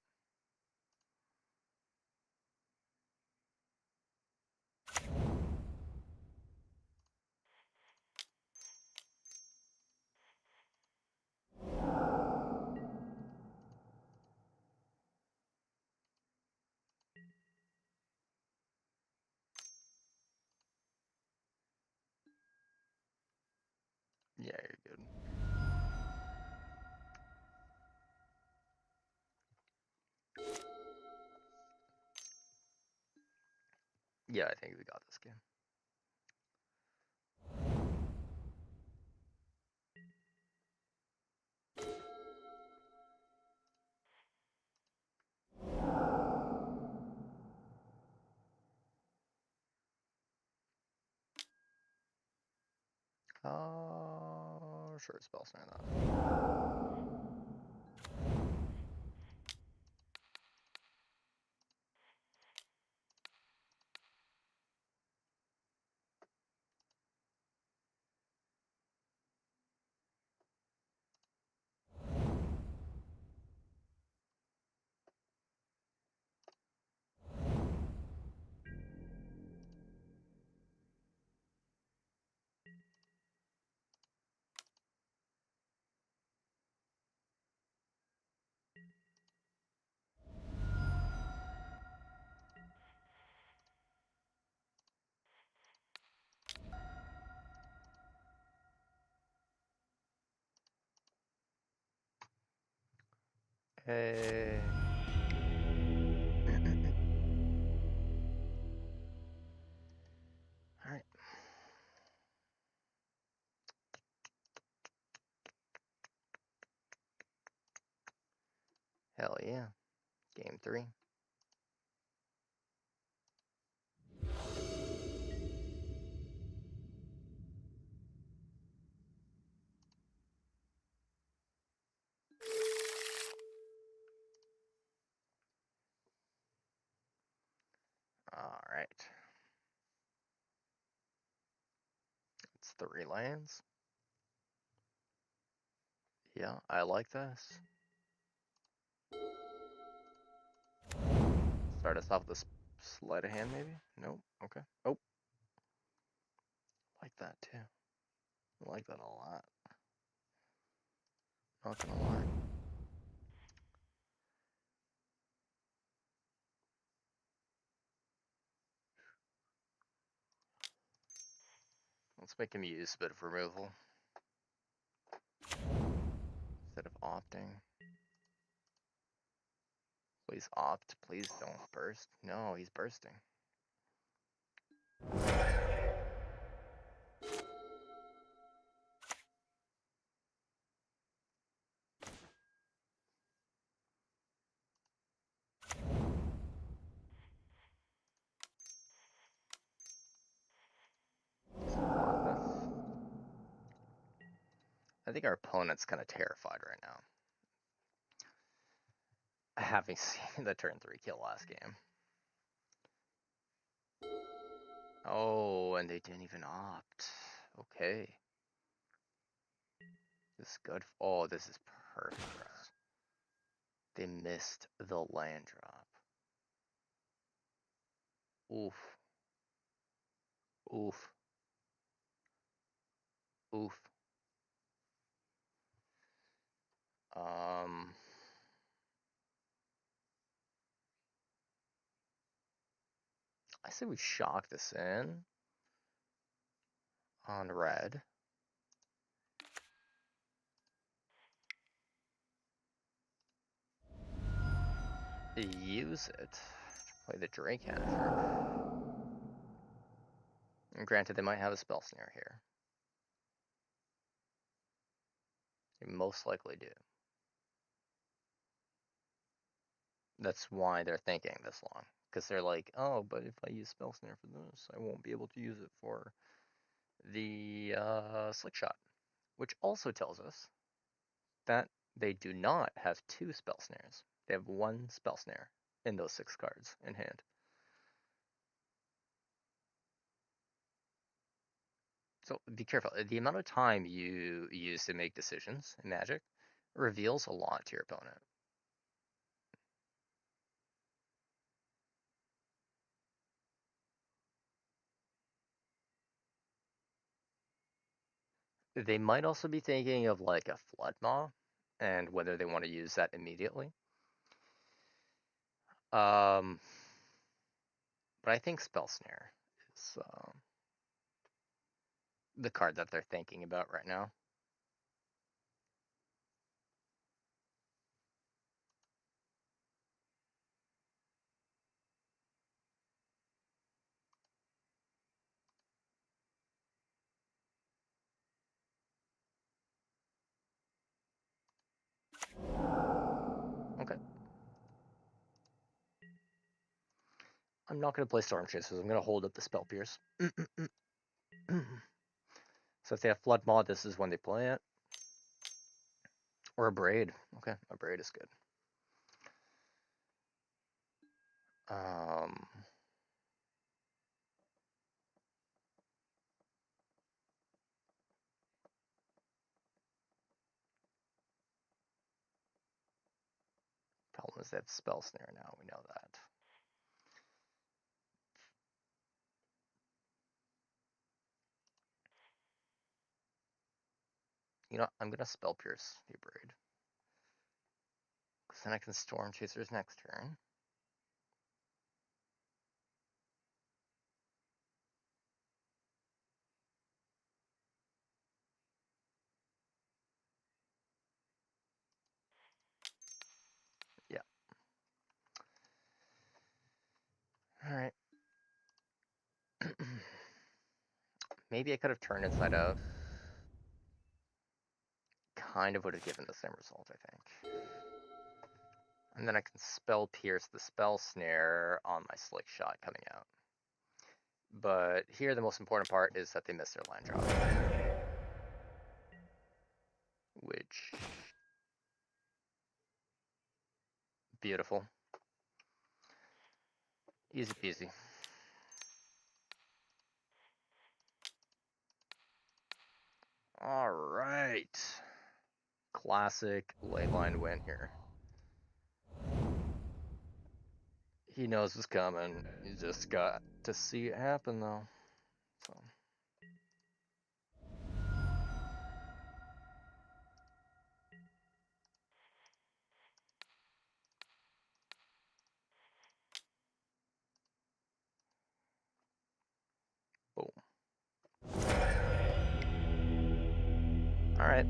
[SPEAKER 1] Yeah, you're good. Yeah, I think we got this game. Sure, Spell Snare that. Okay. Alright. Hell yeah. Game 3. Alright. It's 3 lands. Yeah, I like this. Start us off with a sleight of hand, maybe? Nope. Okay. Oh. Like that, too. I like that a lot. Not gonna lie. Let's make him use a bit of removal. Instead of opting. Please opt. Please don't burst. No, he's bursting. Block this. I think our opponent's kind of terrified right now. Having seen the turn 3 kill last game. Oh, and they didn't even opt. Okay. This is good. Oh, this is perfect for us. They missed the land drop. Oof. Oof. Oof. I say we shock this in on red. Use it to play the Drake Cantrip. And granted, they might have a spell snare here. They most likely do. That's why they're thinking this long. Because they're like, oh, but if I use spell snare for this, I won't be able to use it for the slick shot. Which also tells us that they do not have 2 spell snares. They have 1 spell snare in those 6 cards in hand. So be careful. The amount of time you use to make decisions in Magic reveals a lot to your opponent. They might also be thinking of like a Flood Maw and whether they want to use that immediately. But I think Spell Snare is the card that they're thinking about right now. Okay. I'm not going to play Storm Chasers. I'm going to hold up the Spell Pierce. So if they have Flood Maw, this is when they play it. Or a Braid. Okay, a Braid is good. Problem is they have Spell Snare now. We know that. You know, I'm going to Spell Pierce the Braid. Because then I can Storm Chasers next turn. Maybe I could have turned inside out. Kind of would have given the same result, I think. And then I can spell pierce the spell snare on my slick shot coming out. But here the most important part is that they miss their land drop. Which... beautiful. Easy peasy. Alright. Classic leyline win here. He knows it's coming. You just got to see it happen though. So... boom. Alright.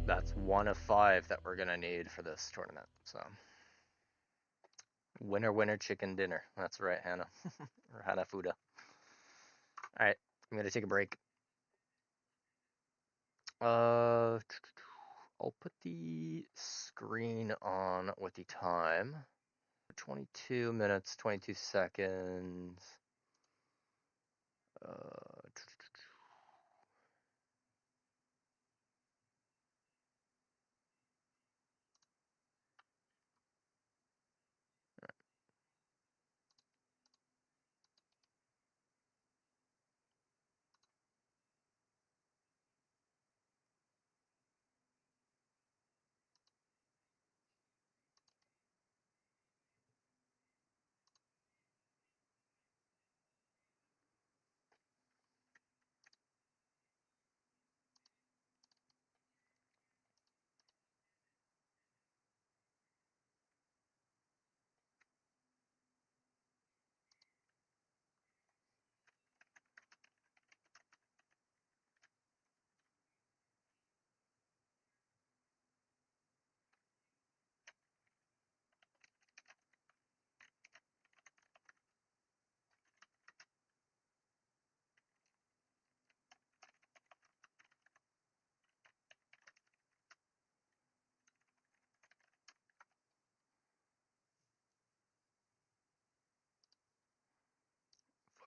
[SPEAKER 1] That's 1 of 5 that we're gonna need for this tournament, so... winner, winner, chicken dinner. That's right, Hannah. Or Hanafuda. Alright, I'm gonna take a break. I'll put the screen on with the time. 22 minutes, 22 seconds.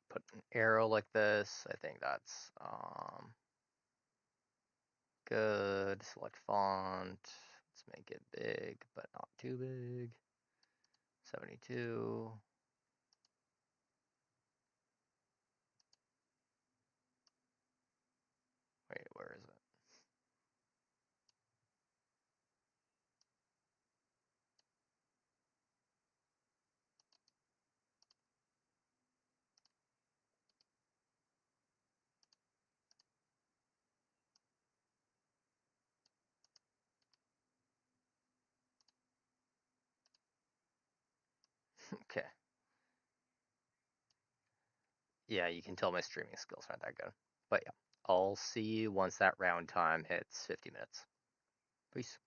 [SPEAKER 1] Put an arrow like this. I think that's good. Select font. Let's make it big, but not too big. 72. Wait, where is it? Okay. Yeah, you can tell my streaming skills aren't that good. But yeah, I'll see you once that round time hits 50 minutes. Peace.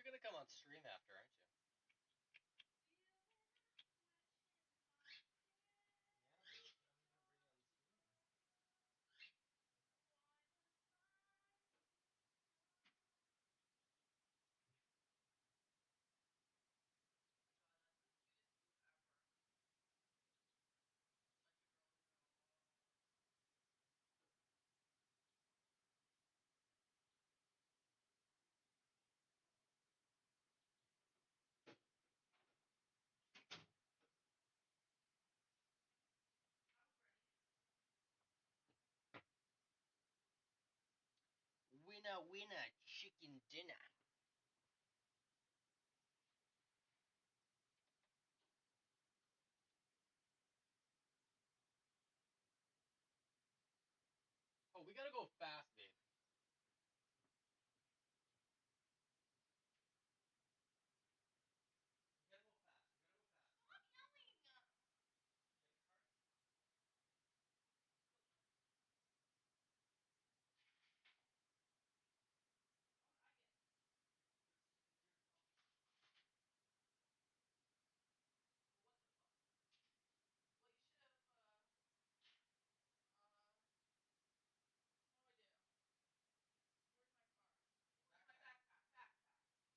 [SPEAKER 1] gonna come on stream after, aren't you? Winner, winner, chicken dinner. Oh, we gotta go fast, babe. We gotta go fast. We gotta go fast. Stop yelling! You get the cards? What would I get? There's well, what the fuck? Well, you should have, what do I do? Where's my card? Where's my backpack? Backpack. You're panicking me. You're panicking me. I can't use this. I have to transfer money into it. Where's my green card? Where's my green card?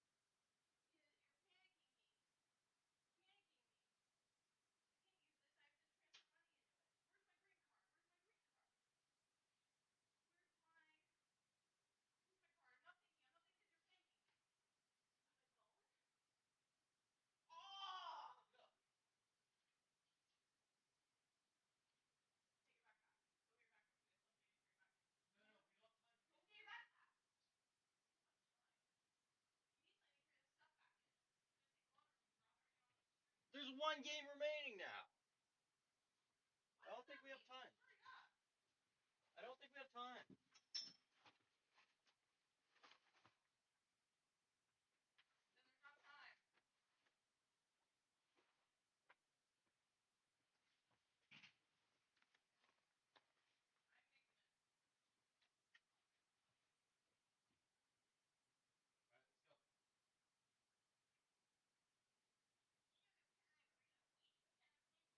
[SPEAKER 1] Where's my card? I'm not thinking because you're panicking me. On my phone? Oh! Look. Take your backpack. Go get your backpack. We got something for your backpack. No, we don't have time to go get your backpack. We don't have time. You need something for your stuff back in. It's gonna take longer if we drop everything off the street. There's one game remaining now. I don't think we have time. Hurry up. I don't think we have time. Then there's not time. I'm making it. Alright, let's go.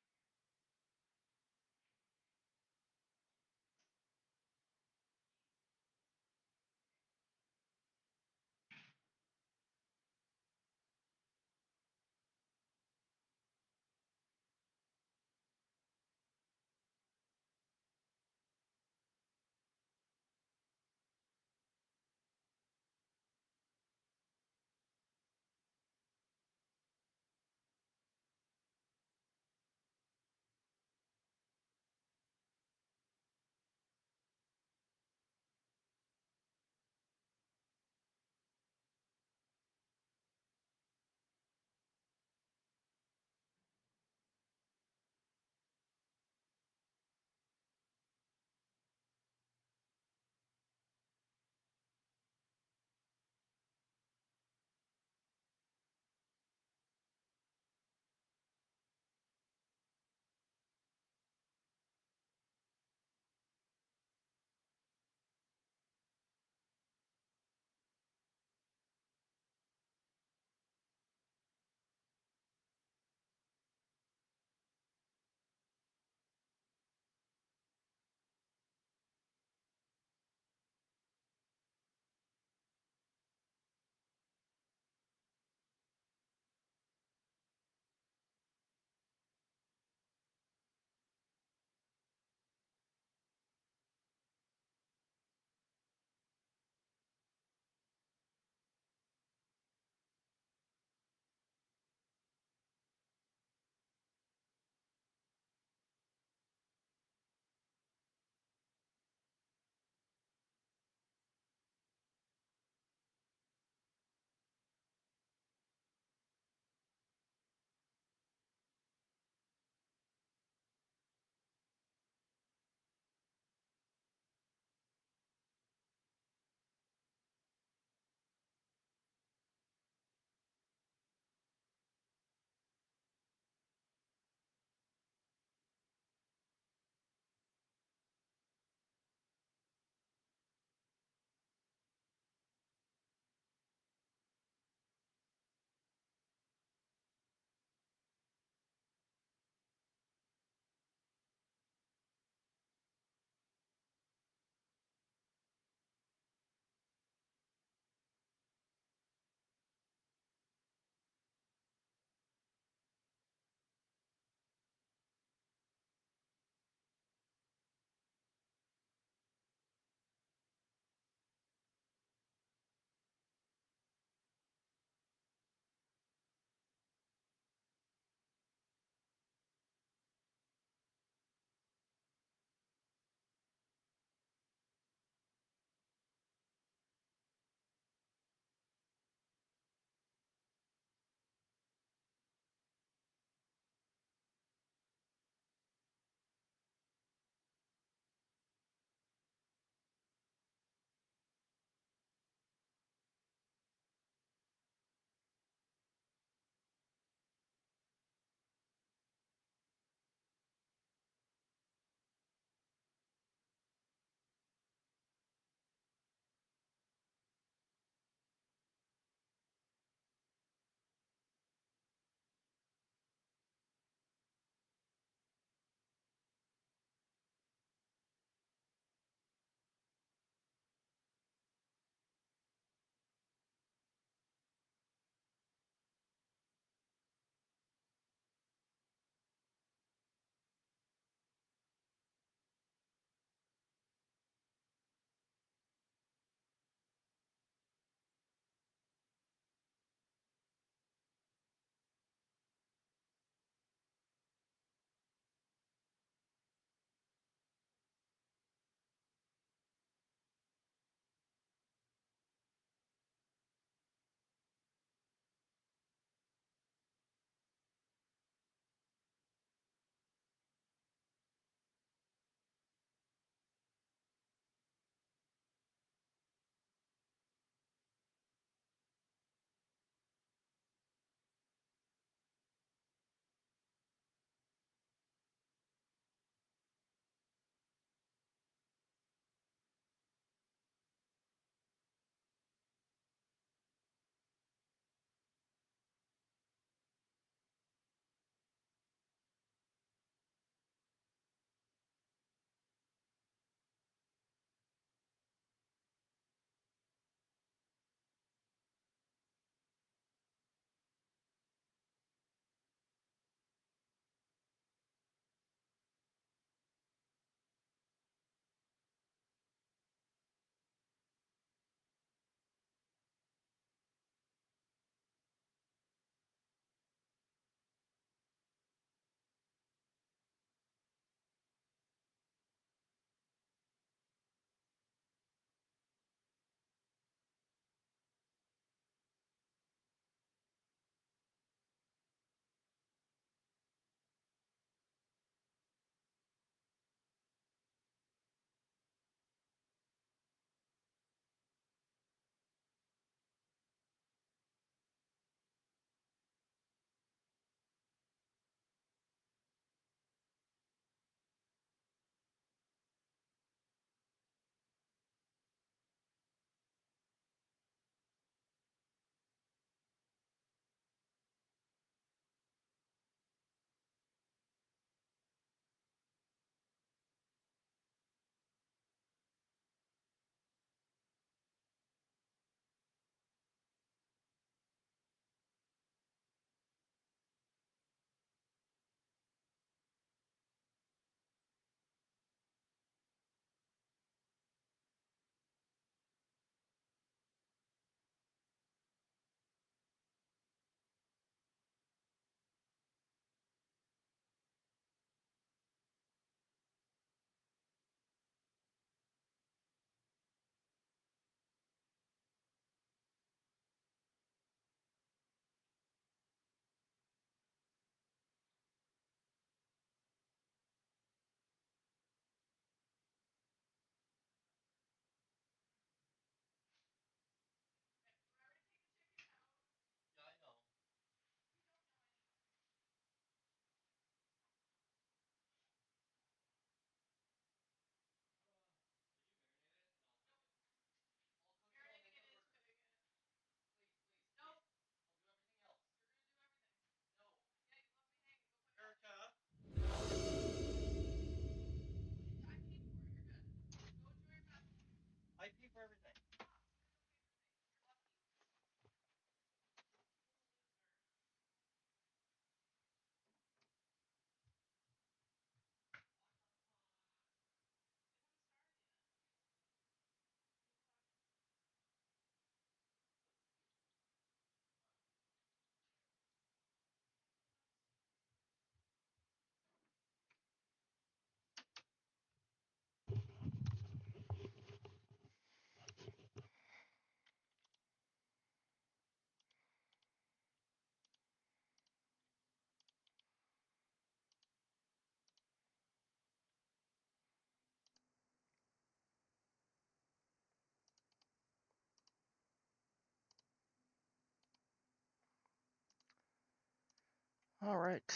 [SPEAKER 1] Alright.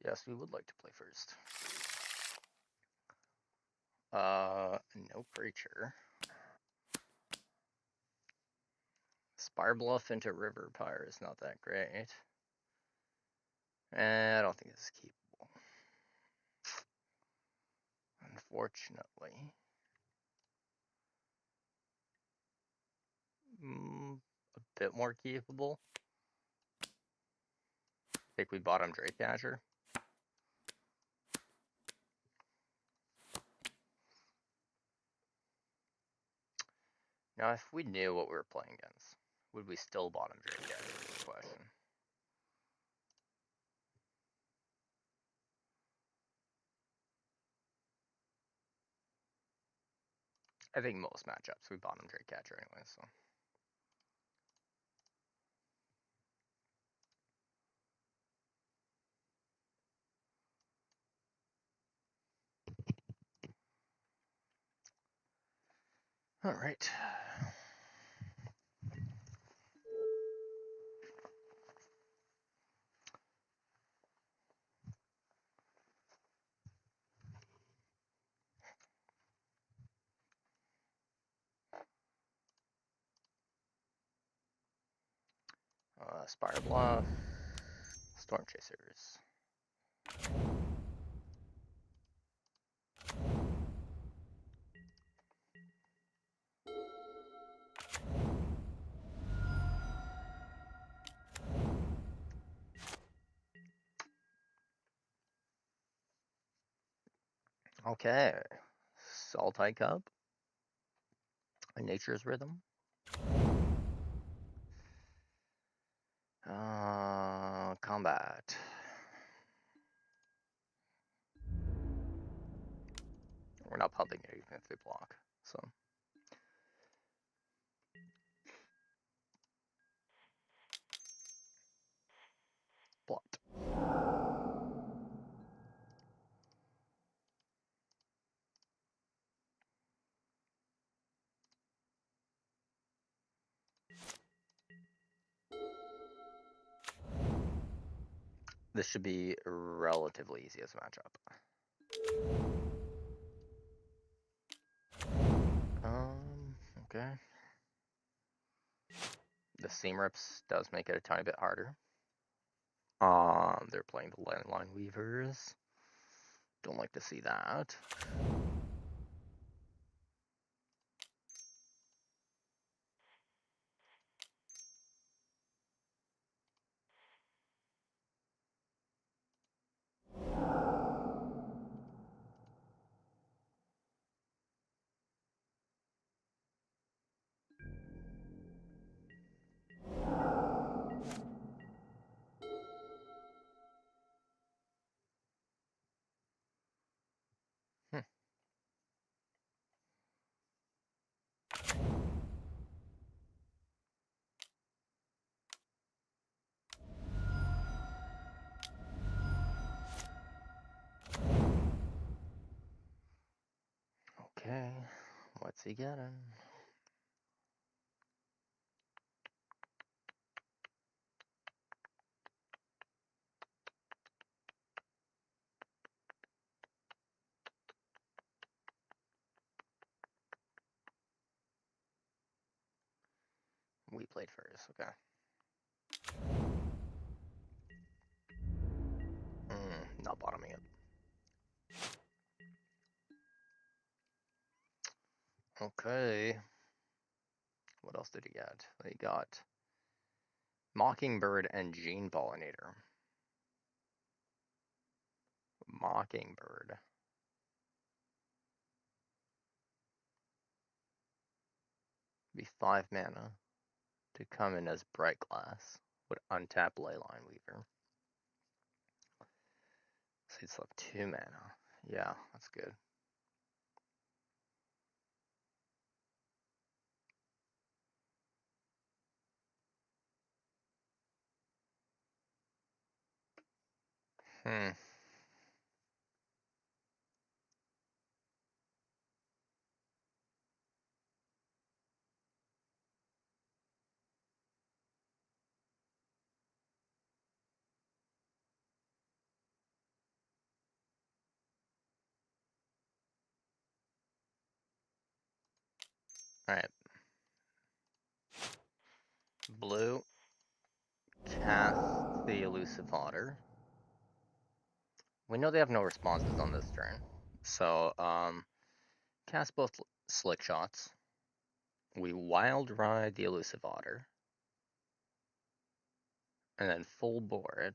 [SPEAKER 1] Yes, we would like to play first. No creature. Spire Bluff into River Pyre is not that great. I don't think this is keepable. Unfortunately. A bit more keepable. I think we bottom Drake Catcher. Now, if we knew what we were playing against, would we still bottom Drake Catcher is the question. I think most matchups we bottom Drake Catcher anyway, so. Alright. Spire Bluff. Storm Chasers. Okay. Saltite Cup. Nature's Rhythm. Combat. We're not pumping it even if they block, so. Blocked. This should be relatively easy as a matchup. Okay. The Seam Rips does make it a tiny bit harder. They're playing the Landline Weavers. Don't like to see that. Okay, what's he getting? We played first, okay. Not bottoming it. Okay. What else did he get? He got Mockingbird and Gene Pollinator. Mockingbird. Be 5 mana to come in as Bright Glass. Would untap Leyline Weaver. So he'd still have 2 mana. Yeah, that's good. Alright. Blue, cast the Elusive Otter. We know they have no responses on this turn. So, cast both Slick Shots. We Wild Ride the Elusive Otter. And then full board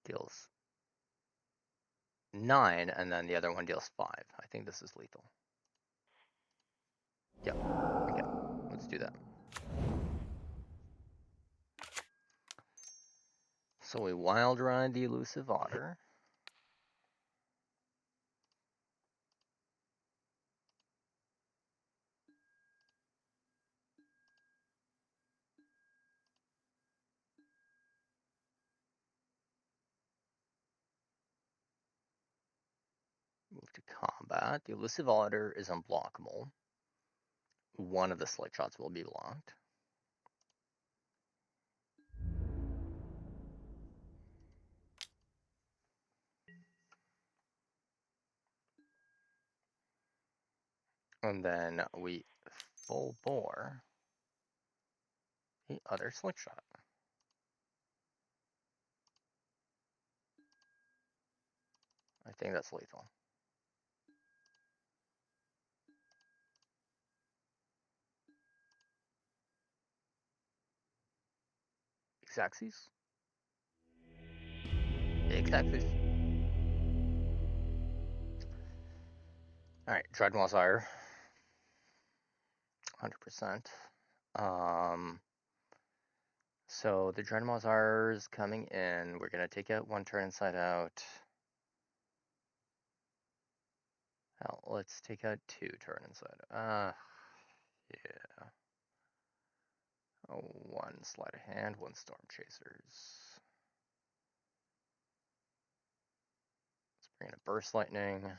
[SPEAKER 1] deals 9, and then the other one deals 5. I think this is lethal. Yep. Okay. Let's do that. So we Wild Ride the Elusive Otter. Move to combat. The Elusive Otter is unblockable. One of the Slick Shots will be blocked. And then we full bore the other Slick Shot. I think that's lethal. Xaxis? Xaxis. Alright, Dreadmaul's Ire. 100%. So the Dreadmaul's Ire is coming in. We're going to take out one turn inside out. Hell, let's take out 2 turn inside. Yeah. Oh, 1 Sleight of Hand, 1 Storm Chasers. Let's bring in a Burst Lightning.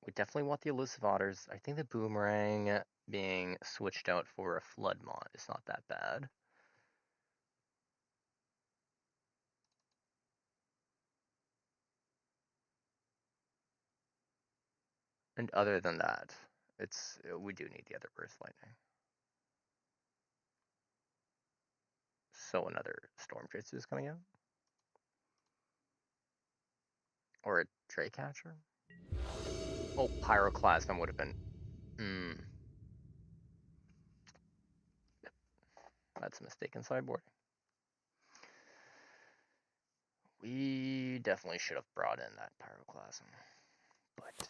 [SPEAKER 1] We definitely want the Elusive Otters. I think the Boomerang being switched out for a Floodmont is not that bad. And other than that, we do need the other Burst Lightning. So another Storm Chaser is coming out? Or a Drake Catcher? Oh, Pyroclasm would have been... That's a mistake in sideboarding. We definitely should have brought in that Pyroclasm. But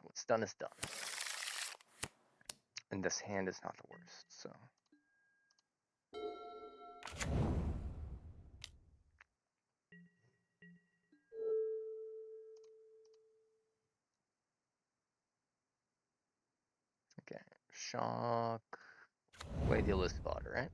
[SPEAKER 1] what's done is done. And this hand is not the worst, so... Okay, Shock... Play the Elusive Otter, right?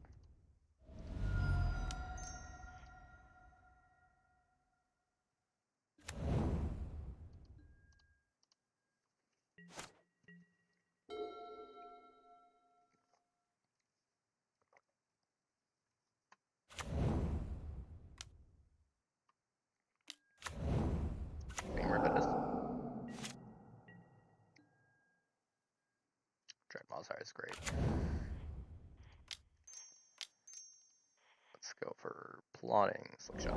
[SPEAKER 1] Being rid Dreadmaul's Ire is great. Let's go for plotting Slick Shot.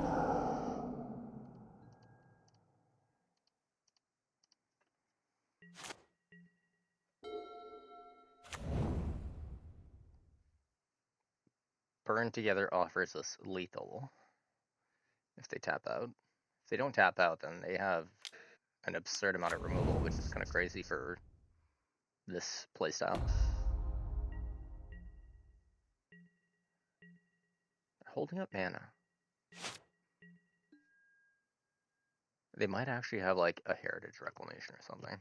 [SPEAKER 1] Burn Together offers us lethal if they tap out. If they don't tap out, then they have an absurd amount of removal, which is kind of crazy for this playstyle. They're holding up mana. They might actually have like a Heritage Reclamation or something.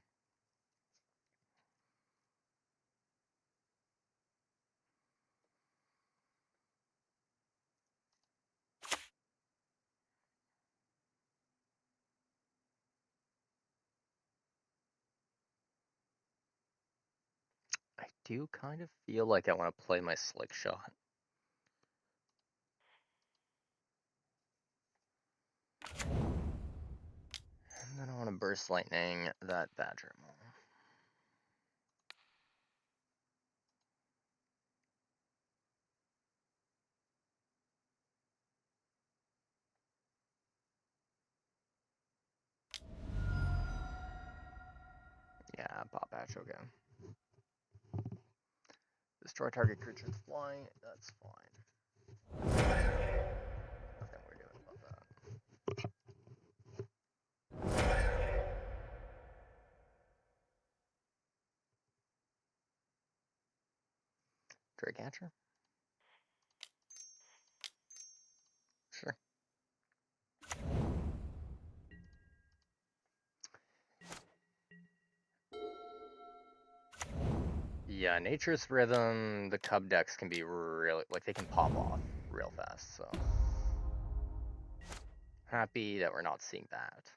[SPEAKER 1] I do kind of feel like I want to play my Slick Shot. And then I want to And burst lightning that badger. Yeah, pop badge, okay. Destroy target creature's flying, that's fine. Nothing we're doing about that. Drake Catcher? Sure. Yeah, Nature's Rhythm, the Cub decks can be really, like, they can pop off real fast, so. Happy that we're not seeing that.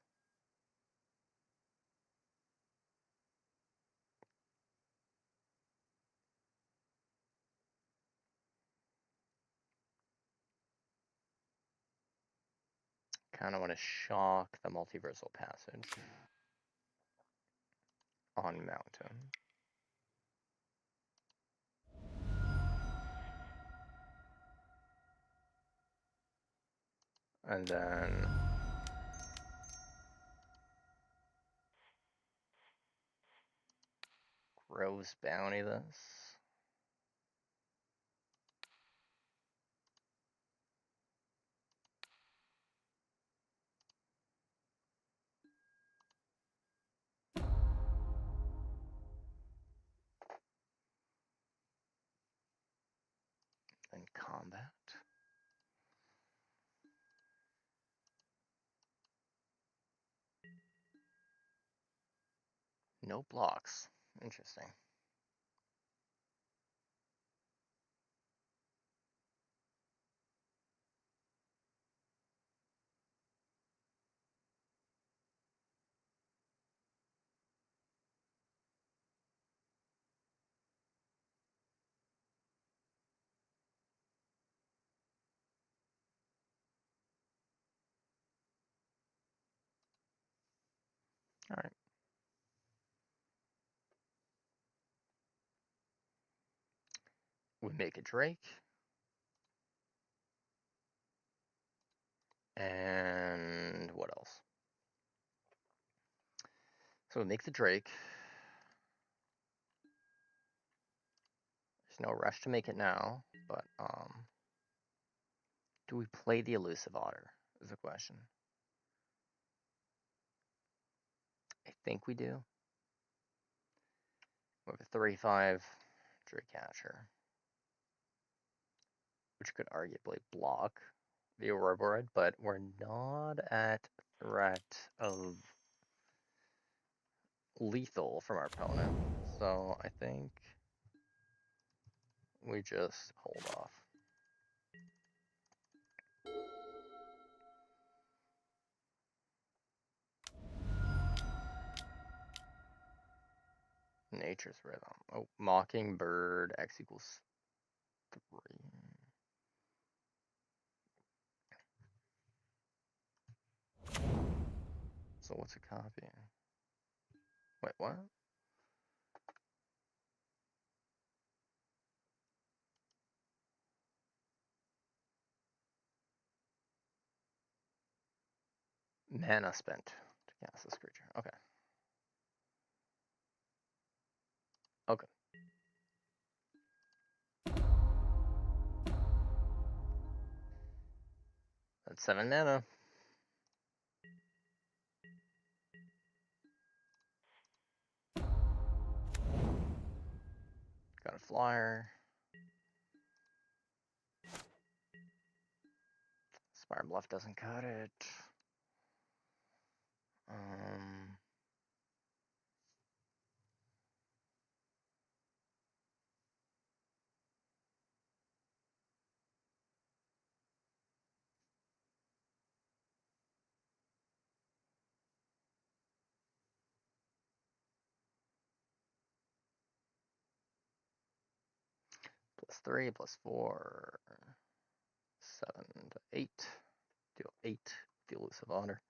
[SPEAKER 1] Kind of want to shock the Multiversal Passage on Mountain. And then Gross Bounty this. And combat. No blocks. Interesting. All right. We make a Drake. And what else? So we make the Drake. There's no rush to make it now, but do we play the Elusive Otter is the question. I think we do. We have a 3/5 Drake Catcher, which could arguably block the Aurora Board, but we're not at threat of lethal from our opponent. So I think we just hold off. Nature's Rhythm. Oh, Mockingbird, X equals 3. So what's a copy? Wait, what? Mana spent to cast this creature. Okay. Okay. That's 7 mana. Got a flyer. Spire Bluff doesn't cut it. Um, +3, +4, 7 to 8. Deal 8 with the Elusive Otter.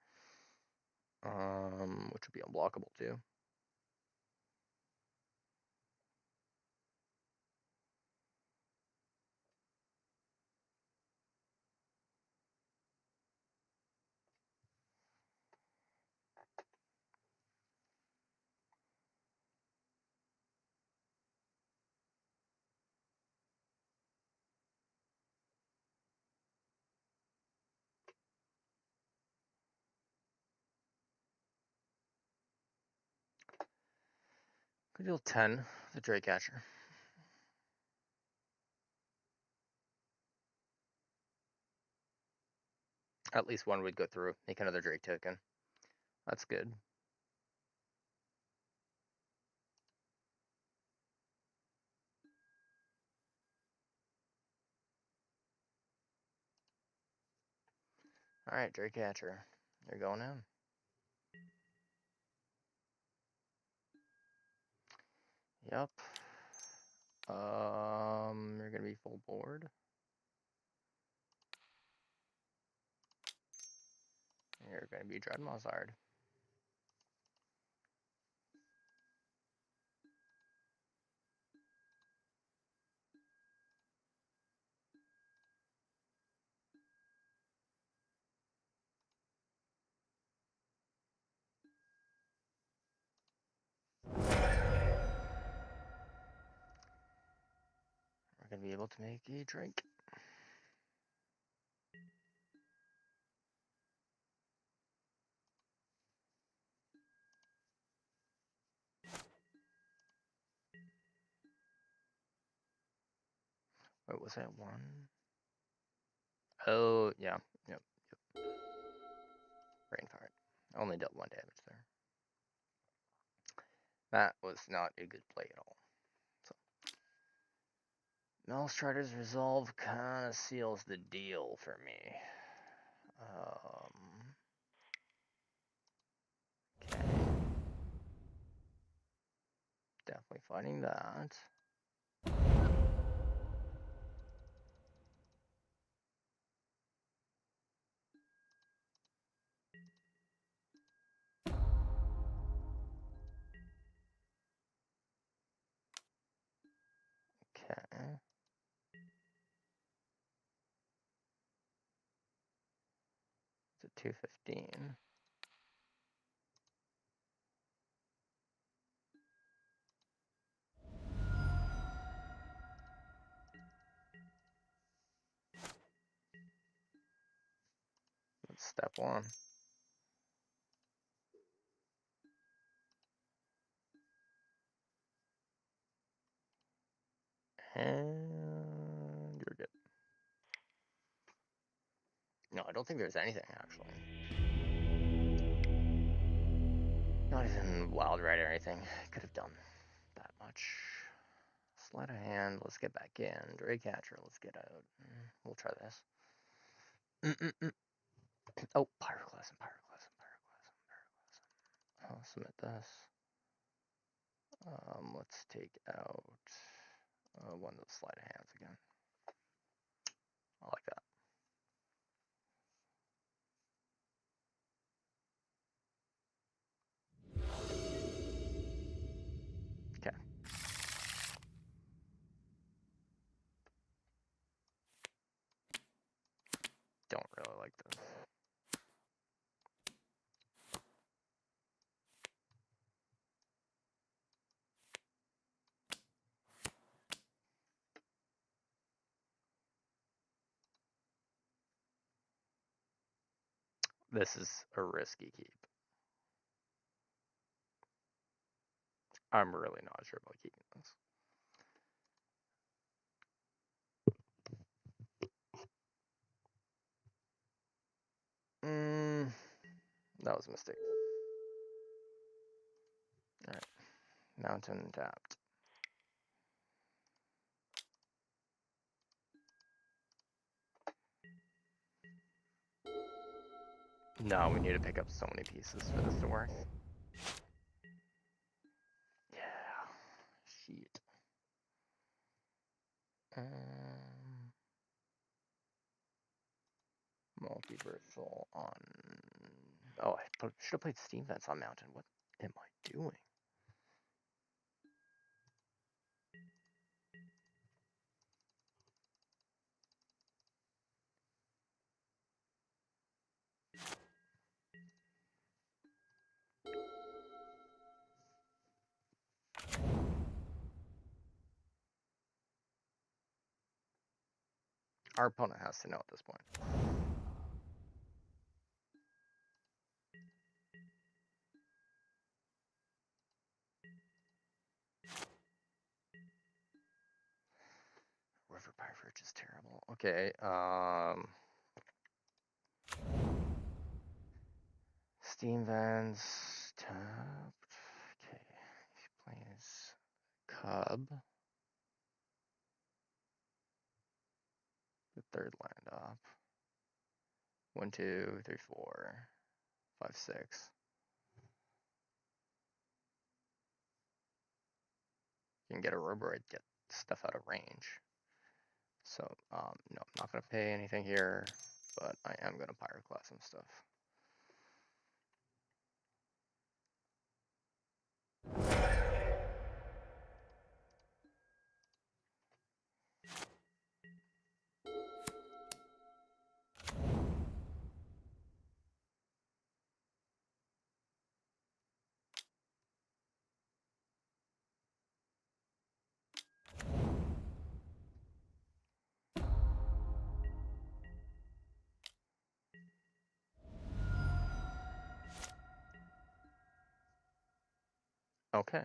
[SPEAKER 1] which would be unblockable too. Could deal 10, the Drake Catcher. At least one would go through, make another Drake token. That's good. Alright, Drake Catcher. You're going in. Yep. You're gonna be full board. You're gonna be Dreadmozard. We're gonna be able to make a drink. Wait, was that one? Oh, yeah. Yep. Rainfire. Only dealt 1 damage there. That was not a good play at all. So, Melstrider's Resolve kind of seals the deal for me. Okay. Definitely finding that. Okay. It's a 215. That's step 1. And you're good. No, I don't think there's anything, actually. Not even Wild Ride or anything. Could have done that much. Sleight of hand, let's get back in. Drake Catcher, let's get out. We'll try this. Oh, Pyroclasm. I'll submit this. Let's take out one of the sleight of hands again. I like that. Okay. Don't really like this. This is a risky keep. I'm really not sure about keeping this. That was a mistake. Alright. Mountain tapped. No, we need to pick up so many pieces for this to work. Yeah. Shit. Multiversal on Oh, I should have played Steam Vents on Mountain. What am I doing? Our opponent has to know at this point. River Pirates is terrible. Okay, Steam Vents tapped. Okay, he plays Cub. The third land up. 1, 2, 3, 4, 5, 6. You can get a Roborite, get stuff out of range. So, no, I'm not going to pay anything here, but I am going to Pyroclast some stuff. Okay.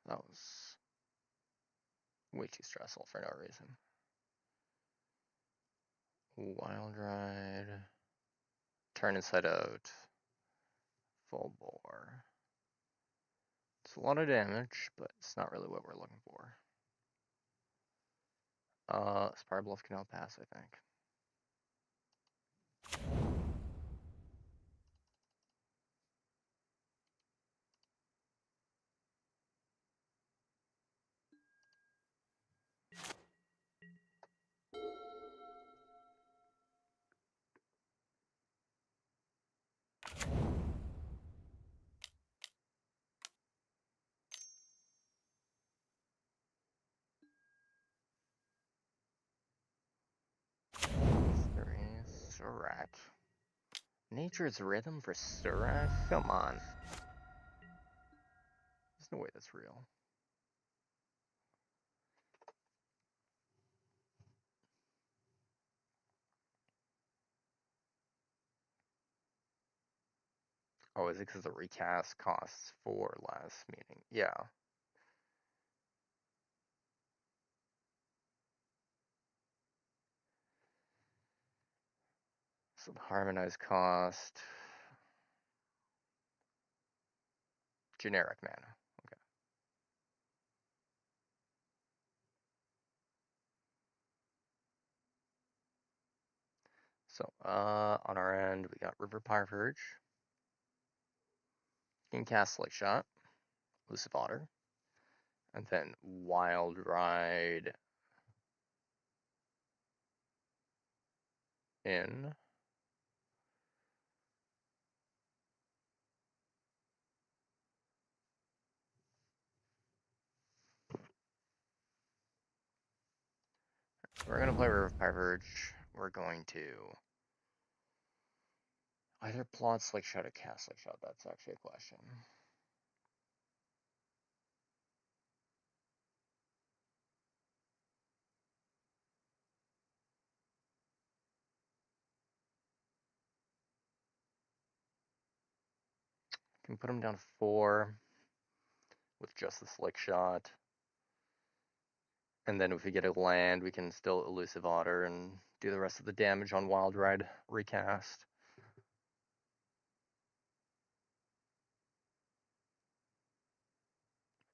[SPEAKER 1] That was way too stressful for no reason. Wild Ride. Turn inside out. Full bore. It's a lot of damage, but it's not really what we're looking for. Spire Bluff can now pass, I think. Three, Surak. Nature's Rhythm for Surak? Come on. There's no way that's real. Oh, is it because the recast costs 4 last meeting? Yeah. So the harmonized cost. Generic mana. Okay. So, on our end, we got River Purge. You can cast Slick Shot, Elusive Otter, and then Wild Ride in. We're going to play River Purge. We're going to either plot Slick Shot or cast Slick Shot. That's actually a question. Can put him down to 4 with just the Slick Shot. And then if we get a land, we can still Elusive Otter and do the rest of the damage on Wild Ride recast.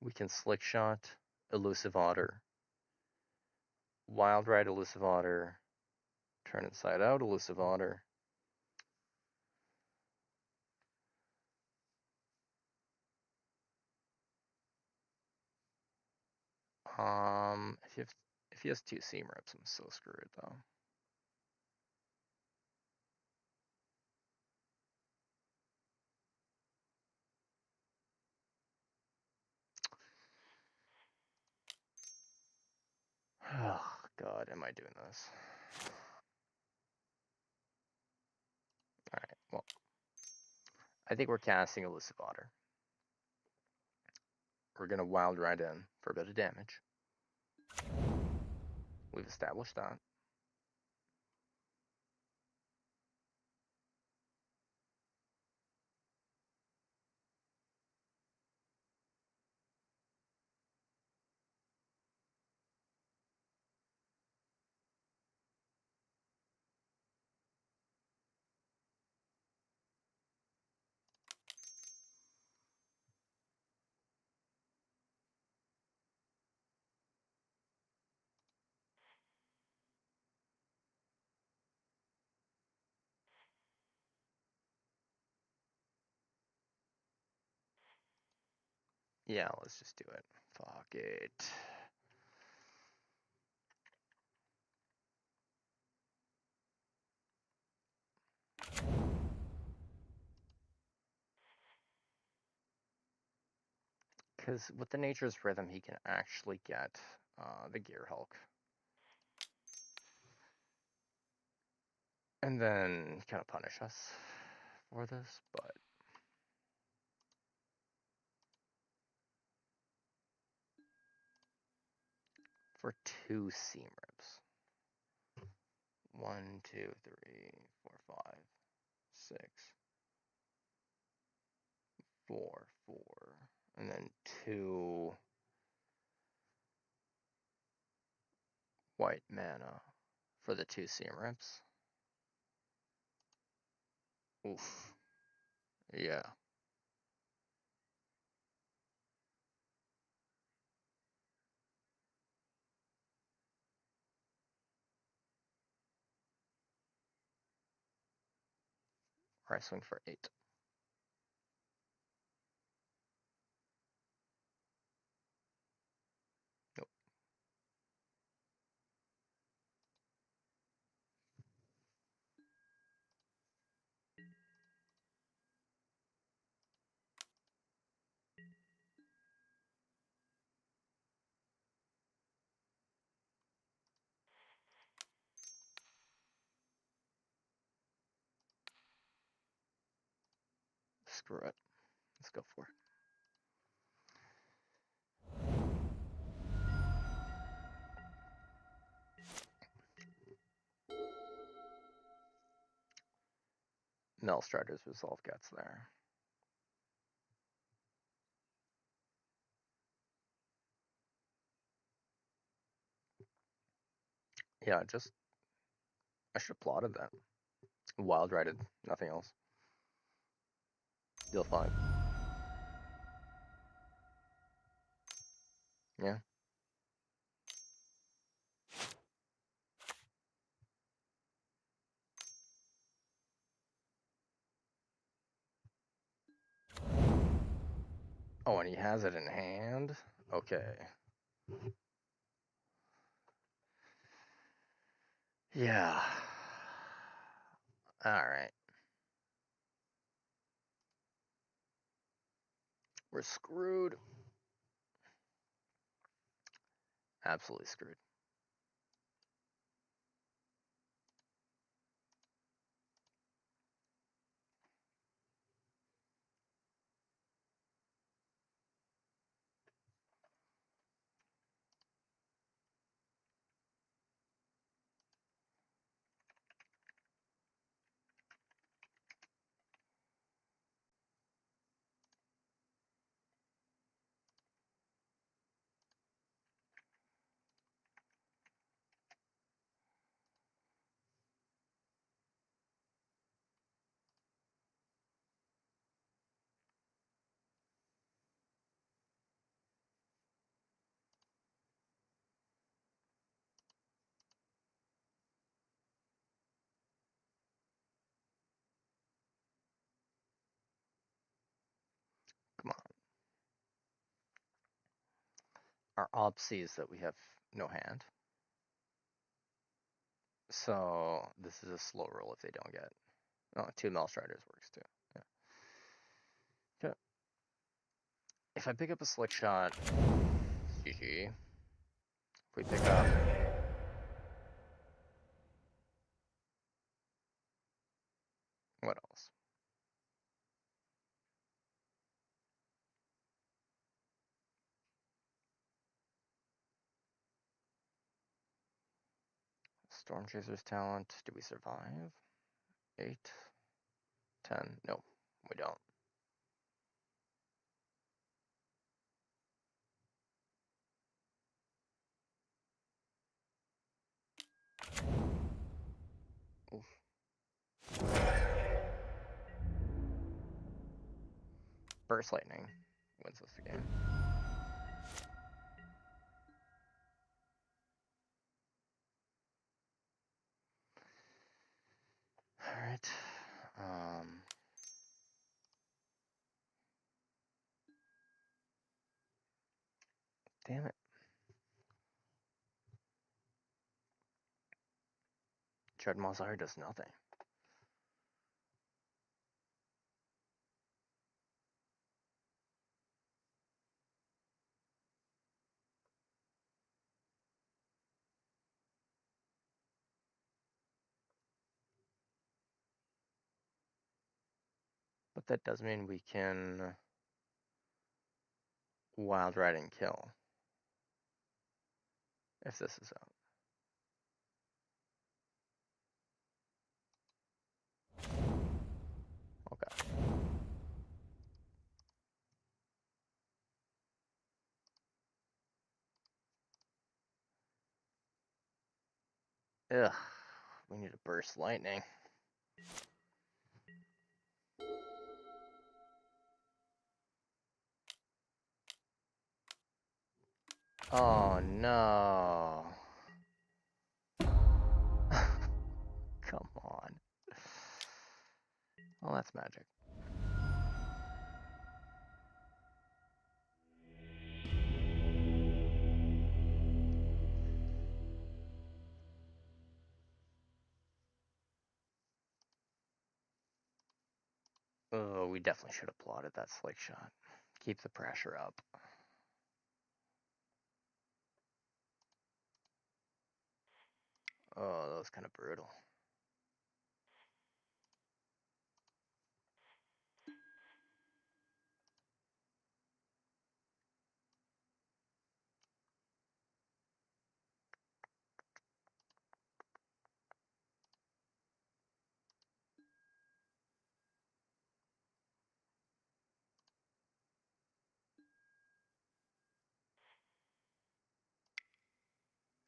[SPEAKER 1] We can Slick Shot, Elusive Otter, Wild Ride, Elusive Otter, turn inside out, Elusive Otter. If he has 2 Seam Rips, I'm so screwed though. God, am I doing this? Alright, well. I think we're casting Elusive Otter. We're gonna Wild Ride in for a bit of damage. We've established that. Yeah, let's just do it. Fuck it. Because with the Nature's Rhythm, he can actually get the Gear Hulk. And then kind of punish us for this, but... For 2 Seam Rips. 1, 2, 3, 4, 5, 6, 4, 4. And then 2 white mana for the 2 Seam Rips. Oof. Yeah. Or I swing for 8. Nope. Screw it. Let's go for it. Melstrider's Resolve gets there. Yeah, just... I should have plotted that. Wild Rided, nothing else. Deal 5. Yeah. Oh, and he has it in hand? Okay. Yeah. Alright. We're screwed. Absolutely screwed. Come on. Our op sees that we have no hand. So this is a slow roll if they don't get. Oh, 2 Melstriders works too. Yeah. Okay. If I pick up a Slick Shot, GG. If we pick up What else? Storm Chaser's talent. Do we survive? 8, 10. No, we don't. Oof. Burst Lightning wins us the game. Alright. Damn it. Tread Malzahar does nothing. But that does mean we can Wild Ride and kill if this is out. Okay. Ugh. We need a Burst Lightning. Oh no. Come on. Well, that's magic. Oh, we definitely should have plotted that slick shot. Keep the pressure up. Oh, that was kind of brutal.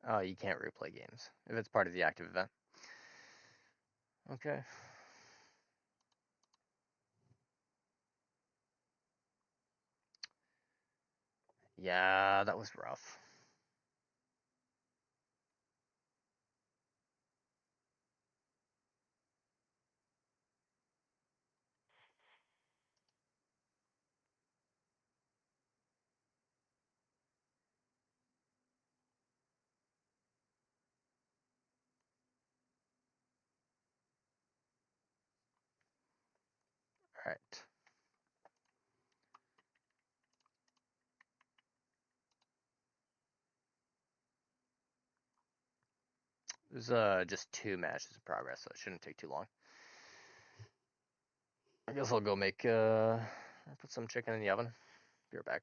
[SPEAKER 1] Oh, you can't replay games if it's part of the active event. Okay. Yeah, that was rough. All right. There's just 2 matches in progress, so it shouldn't take too long. I guess I'll go make put some chicken in the oven. Be right back.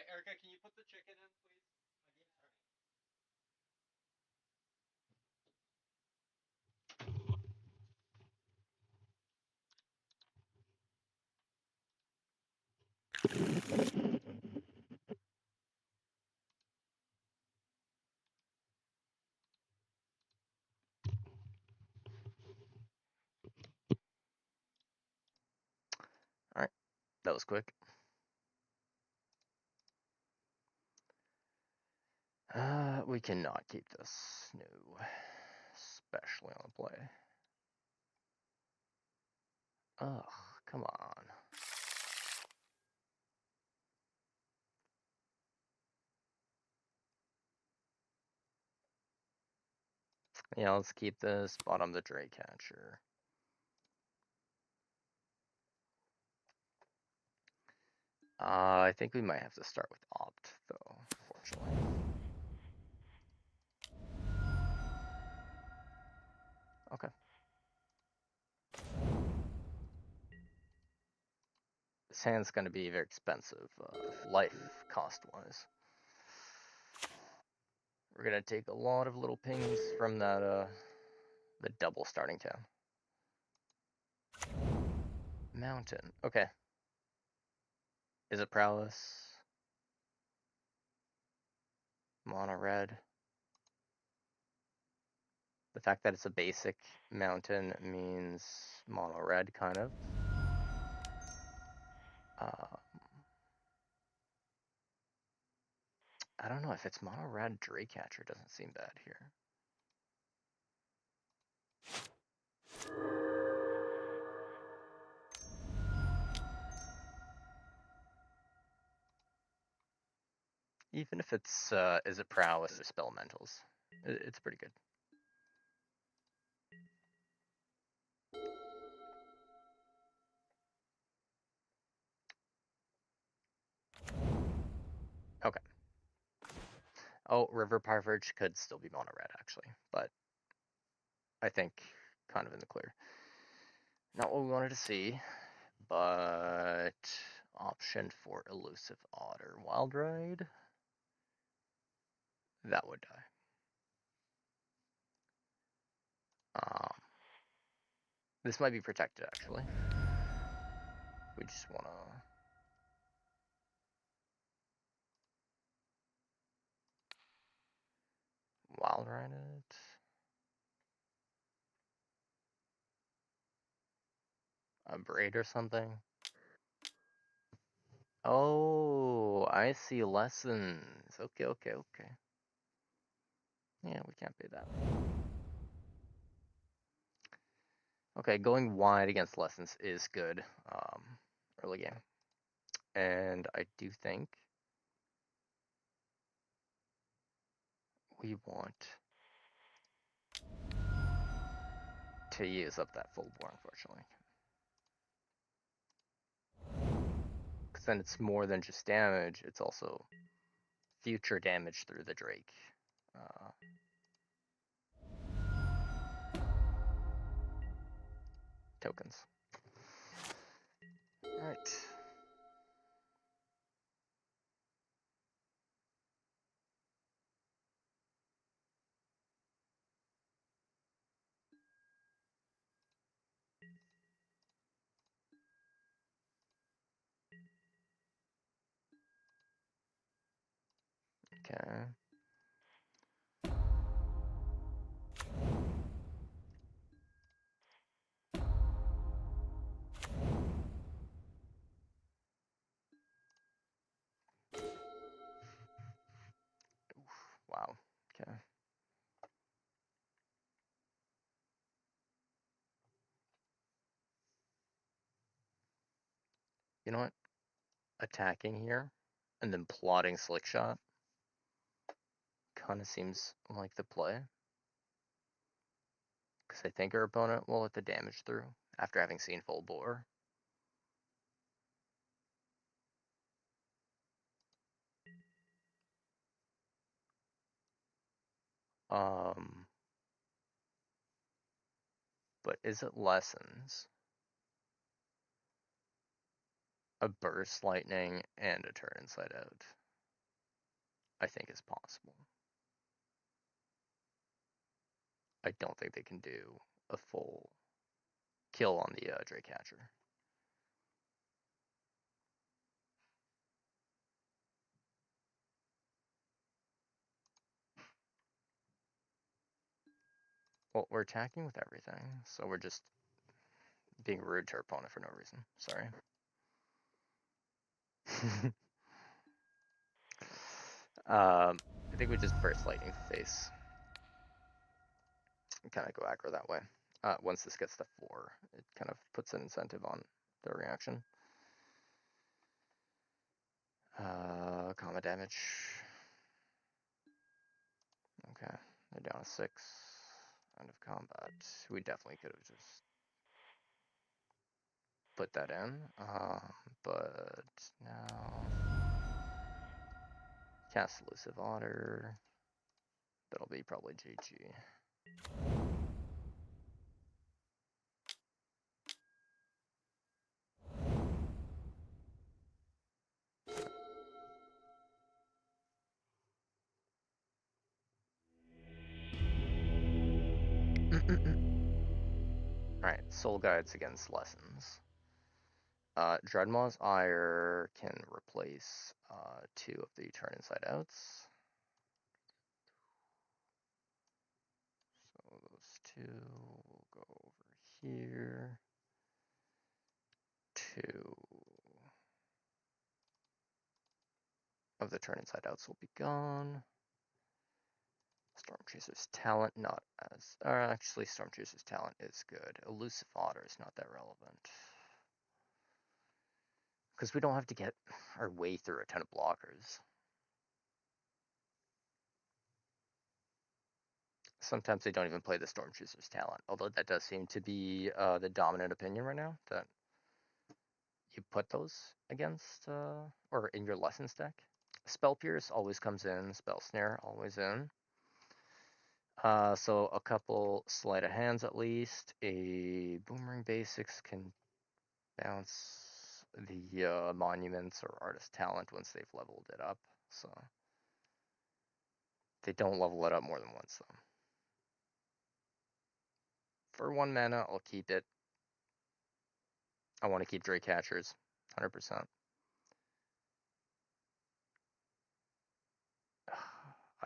[SPEAKER 2] Alright, Erica, can you put the chicken in, please? My game's starting.
[SPEAKER 1] Alright, that was quick. We cannot keep this. No. Especially on the play. Ugh, come on. Yeah, let's keep this. Bottom the Drake Catcher. I think we might have to start with Opt, though, fortunately. Okay. This hand's going to be very expensive, life cost-wise. We're going to take a lot of little pings from that, the double starting town. Mountain. Okay. Is it Prowess? Mono red. The fact that it's a basic mountain means mono red, kind of. I don't know if it's mono red. Drake Catcher doesn't seem bad here. Even if it's, is it Prowess or Spellmentals? It's pretty good. Okay. Oh, River Parverge could still be mono red, actually, but I think kind of in the clear. Not what we wanted to see, but option for Elusive Otter Wild Ride. That would die. This might be protected, actually. We just want to... Wild Ride it. A Braid or something. Oh, I see lessons. Okay, okay, okay. Yeah, we can't pay that. Okay, going wide against lessons is good early game. And I do think we want to use up that full bore, unfortunately. Because then it's more than just damage, it's also future damage through the Drake. Tokens. Alright. Okay. Wow. Okay. You know what? Attacking here and then plotting Slick Shot kind of seems like the play. Because I think our opponent will let the damage through after having seen full bore. But is it lessons? A burst lightning and a turn inside out. I think is possible. I don't think they can do a full kill on the Drake Catcher. Well, we're attacking with everything, so we're just being rude to our opponent for no reason. Sorry. I think we just burst lightning face. Kind of go aggro that way. Once this gets to 4, it kind of puts an incentive on their reaction. Comma damage. Okay, they're down to 6. End of combat. We definitely could have just put that in, but now cast elusive otter. That'll be probably GG. Alright, Soul Guides against Lessons. Dreadmaw's Ire can replace 2 of the Turn Inside Outs. So those 2 will go over here. 2 of the Turn Inside Outs will be gone. Storm Chaser's Talent not as... actually, Storm Chaser's Talent is good. Elusive Otter is not that relevant. Because we don't have to get our way through a ton of blockers. Sometimes they don't even play the Storm Chaser's Talent, although that does seem to be the dominant opinion right now, that you put those against, or in your Lessons deck. Spell Pierce always comes in, Spell Snare always in. So a couple Sleight of Hands at least. A Boomerang Basics can bounce the Monuments or Artist Talent once they've leveled it up. So they don't level it up more than once though. For 1 mana, I'll keep it. I want to keep Drake Catchers, 100%.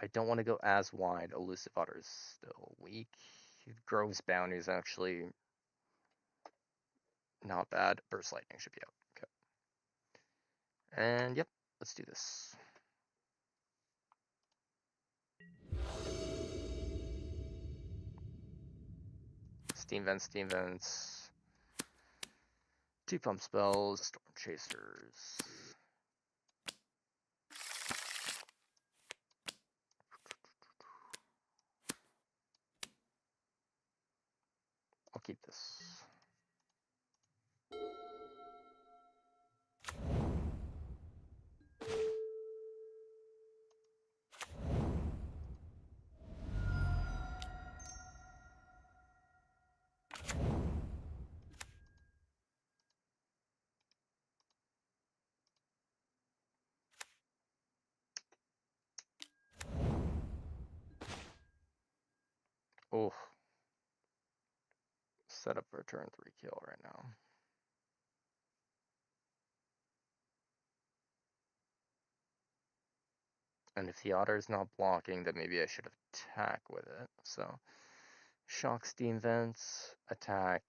[SPEAKER 1] I don't want to go as wide. Elusive Otter is still weak. Grove's Bounty is actually not bad. Burst Lightning should be out. Okay. And yep, let's do this. Steam Vents. 2 Pump Spells, Storm Chasers. I'll keep this. Oh, set up for a turn 3 kill right now. And if the Otter's not blocking, then maybe I should attack with it. So, Shock Steam Vents, attack,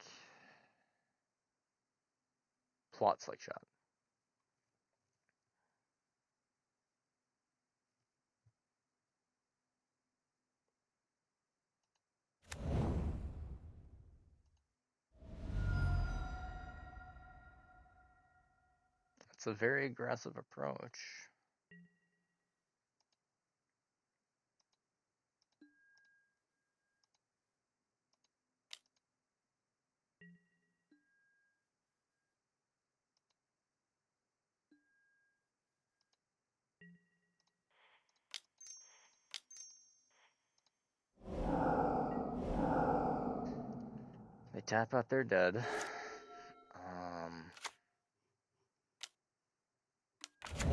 [SPEAKER 1] plot Slick Shot. It's a very aggressive approach. They tap out their dead.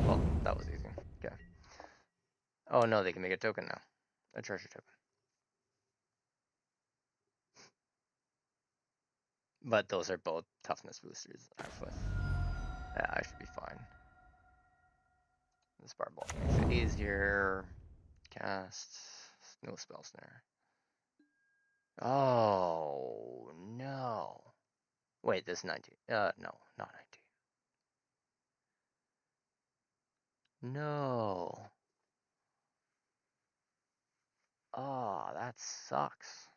[SPEAKER 1] Well, that was easy. Okay. Oh no, they can make a token now. A treasure token. But those are both toughness boosters, actually. Yeah, I should be fine. This bar bulk makes it easier. Cast. No spell snare. Oh, no. Wait, this 19. No, not 19. No. Oh, that sucks.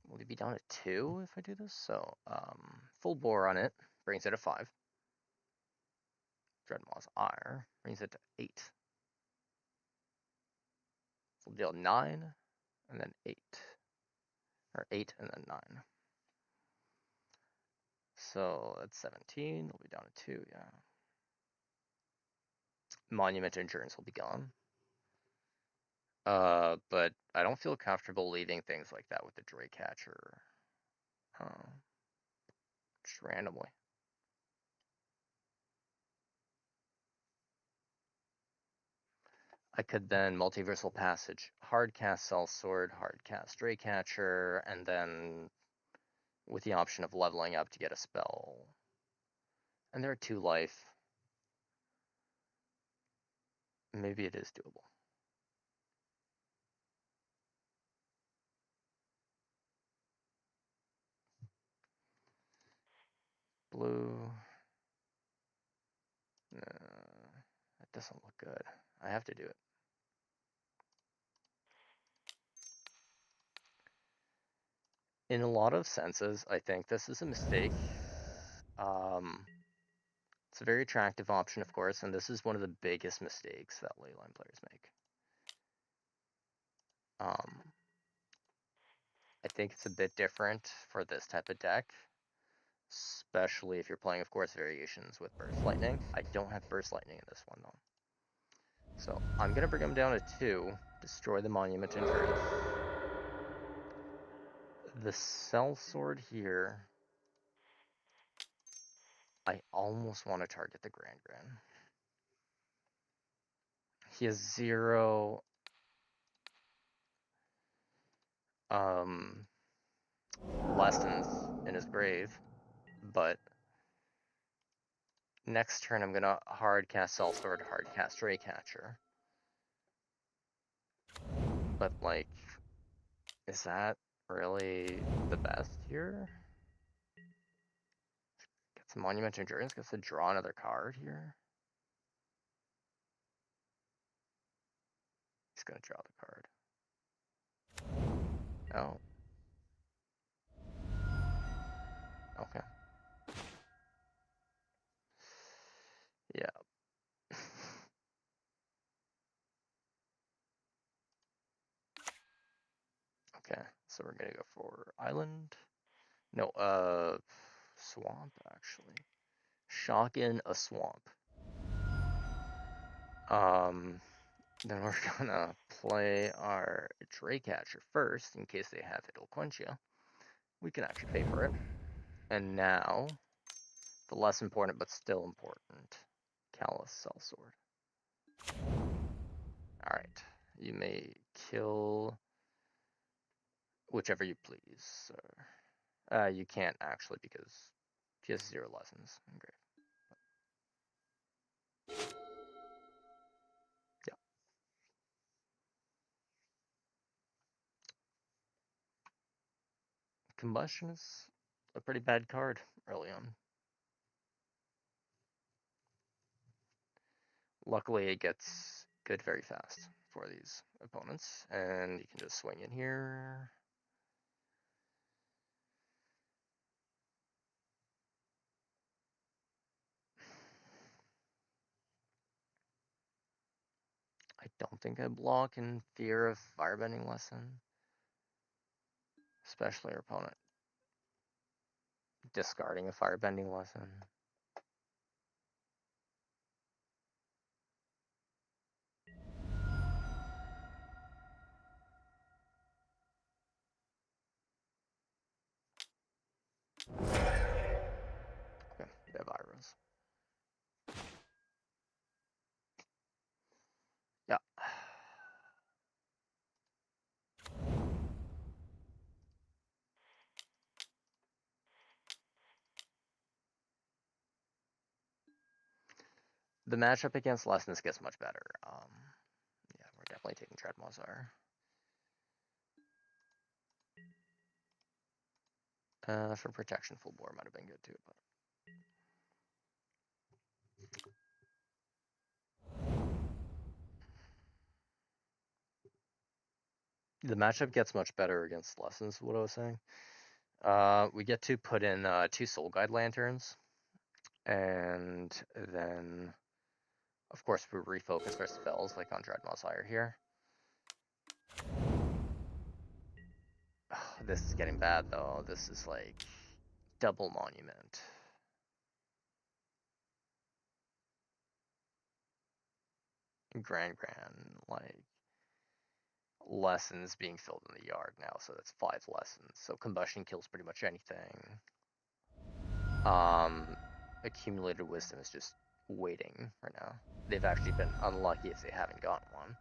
[SPEAKER 1] Will he be down to 2 if I do this? So, full bore on it brings it to 5. Dreadmaw's Ire brings it to 8. Full deal 9, and then 8. Or 8 and then 9. So that's 17. We'll be down to 2, yeah. Monument Endurance will be gone. But I don't feel comfortable leaving things like that with the Drake Catcher. Just randomly. I could then Multiversal Passage, hardcast Sellsword, hardcast Draycatcher, and then with the option of leveling up to get a spell. And they're 2 life. Maybe it is doable. Blue. That doesn't look good. I have to do it. In a lot of senses, I think this is a mistake. It's a very attractive option, of course, and this is one of the biggest mistakes that leyline players make. I think it's a bit different for this type of deck, especially if you're playing, of course, variations with Burst Lightning. I don't have Burst Lightning in this one, though. So I'm going to bring him down to 2, destroy the Monument Endurance. The Sellsword here, I almost want to target the Grand Grand. He has 0 lessons in his grave, but next turn I'm gonna hard cast Sellsword, hard cast Draycatcher. But like, is that really the best here? Gets a Monument Endurance, gets to draw another card here. He's gonna draw the card. Oh. Okay. Yeah. Okay, so we're gonna go for Island. No, Swamp, actually. Shock in a Swamp. Then we're gonna play our Draycatcher first, in case they have It'll Quench You. We can actually pay for it. And now, the less important but still important, Callous Sellsword. Alright, you may kill whichever you please, sir. You can't actually because he has 0 lessons. Great. Yeah. Combustion is a pretty bad card early on. Luckily, it gets good very fast for these opponents, and you can just swing in here. I don't think I block in fear of Firebending Lesson, especially our opponent discarding a Firebending Lesson. The matchup against Lessons gets much better. Yeah, we're definitely taking Treadmozar. For protection, full bore might have been good too, but the matchup gets much better against Lessons. What I was saying. We get to put in 2 Soul Guide Lanterns, and then, of course, we refocus our spells like on Dreadmaw Sire here. This is getting bad though. This is like double Monument. Grand, like lessons being filled in the yard now, so that's 5 lessons. So combustion kills pretty much anything. Accumulated wisdom is just waiting right now. They've actually been unlucky if they haven't gotten one.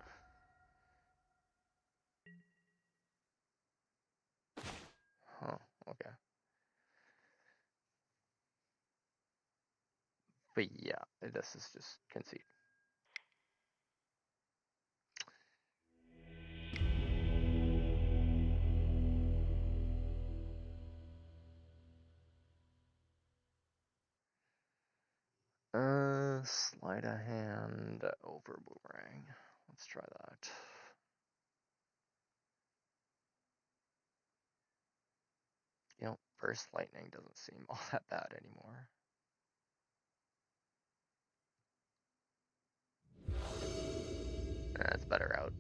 [SPEAKER 1] Huh, okay. But yeah, this is just conceit. Sleight of hand over boomerang. Let's try that. You know, burst lightning doesn't seem all that bad anymore. That's better out.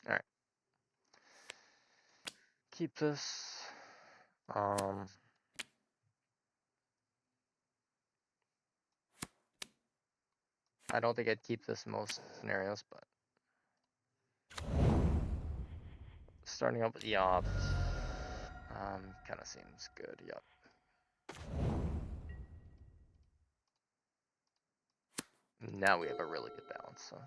[SPEAKER 1] Alright. Keep this. I don't think I'd keep this in most scenarios, but starting up with the opt kind of seems good. Yep. Now we have a really good balance. So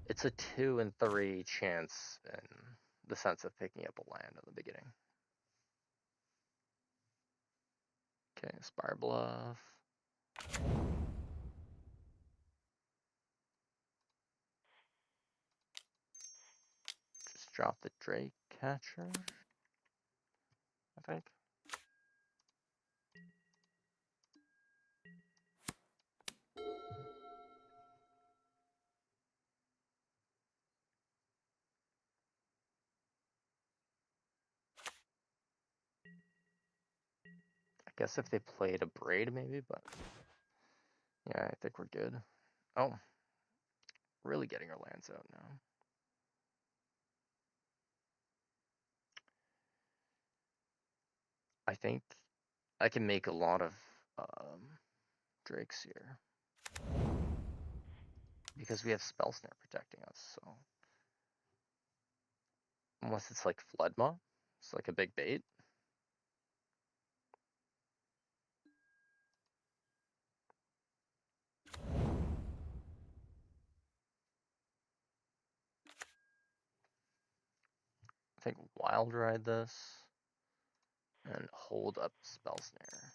[SPEAKER 1] it's a 2 and 3 chance in the sense of picking up a land in the beginning. Okay, Spire Bluff. Just drop the Drake Catcher, I think. I guess if they played a Braid maybe, but yeah, I think we're good. Oh, really getting our lands out now. I think I can make a lot of Drakes here. Because we have Spell Snare protecting us, so. Unless it's like Floodmaw. It's like a big bait. I think Wild Ride this. And hold up Spell Snare.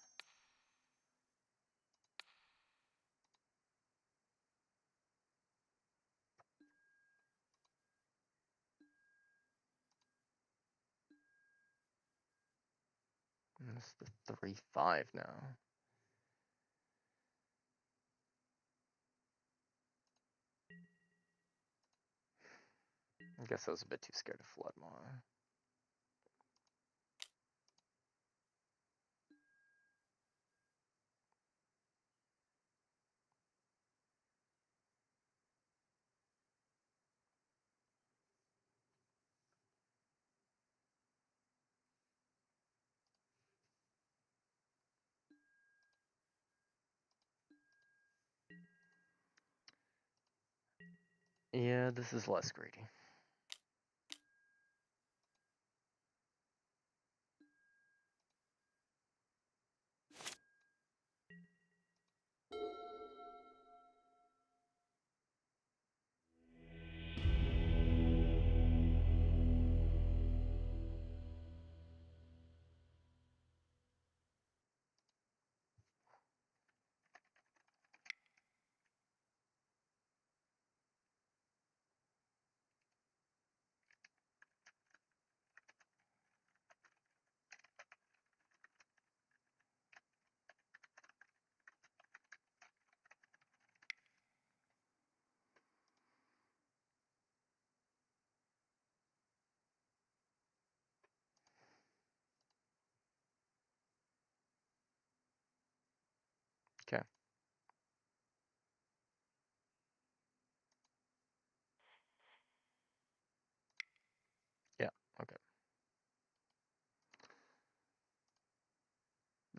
[SPEAKER 1] And this is the 3/5 now. I guess I was a bit too scared of Floodmaw. Yeah, this is less greedy.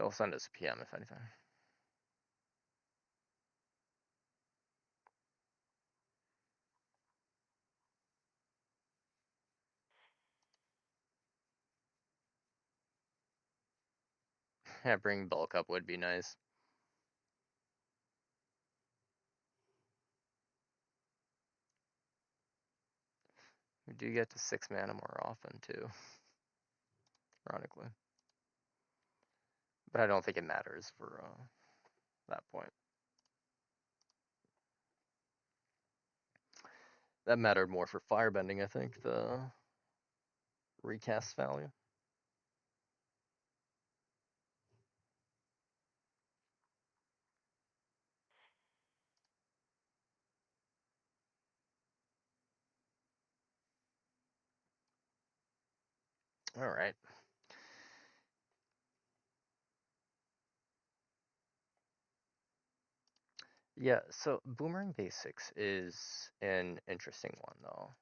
[SPEAKER 1] I'll send us a PM if anything. Yeah, bring bulk up would be nice. We do get to 6 mana more often too, ironically. But I don't think it matters for that point. That mattered more for firebending, I think, the recast value. All right. Yeah, so Boomerang Basics is an interesting one, though.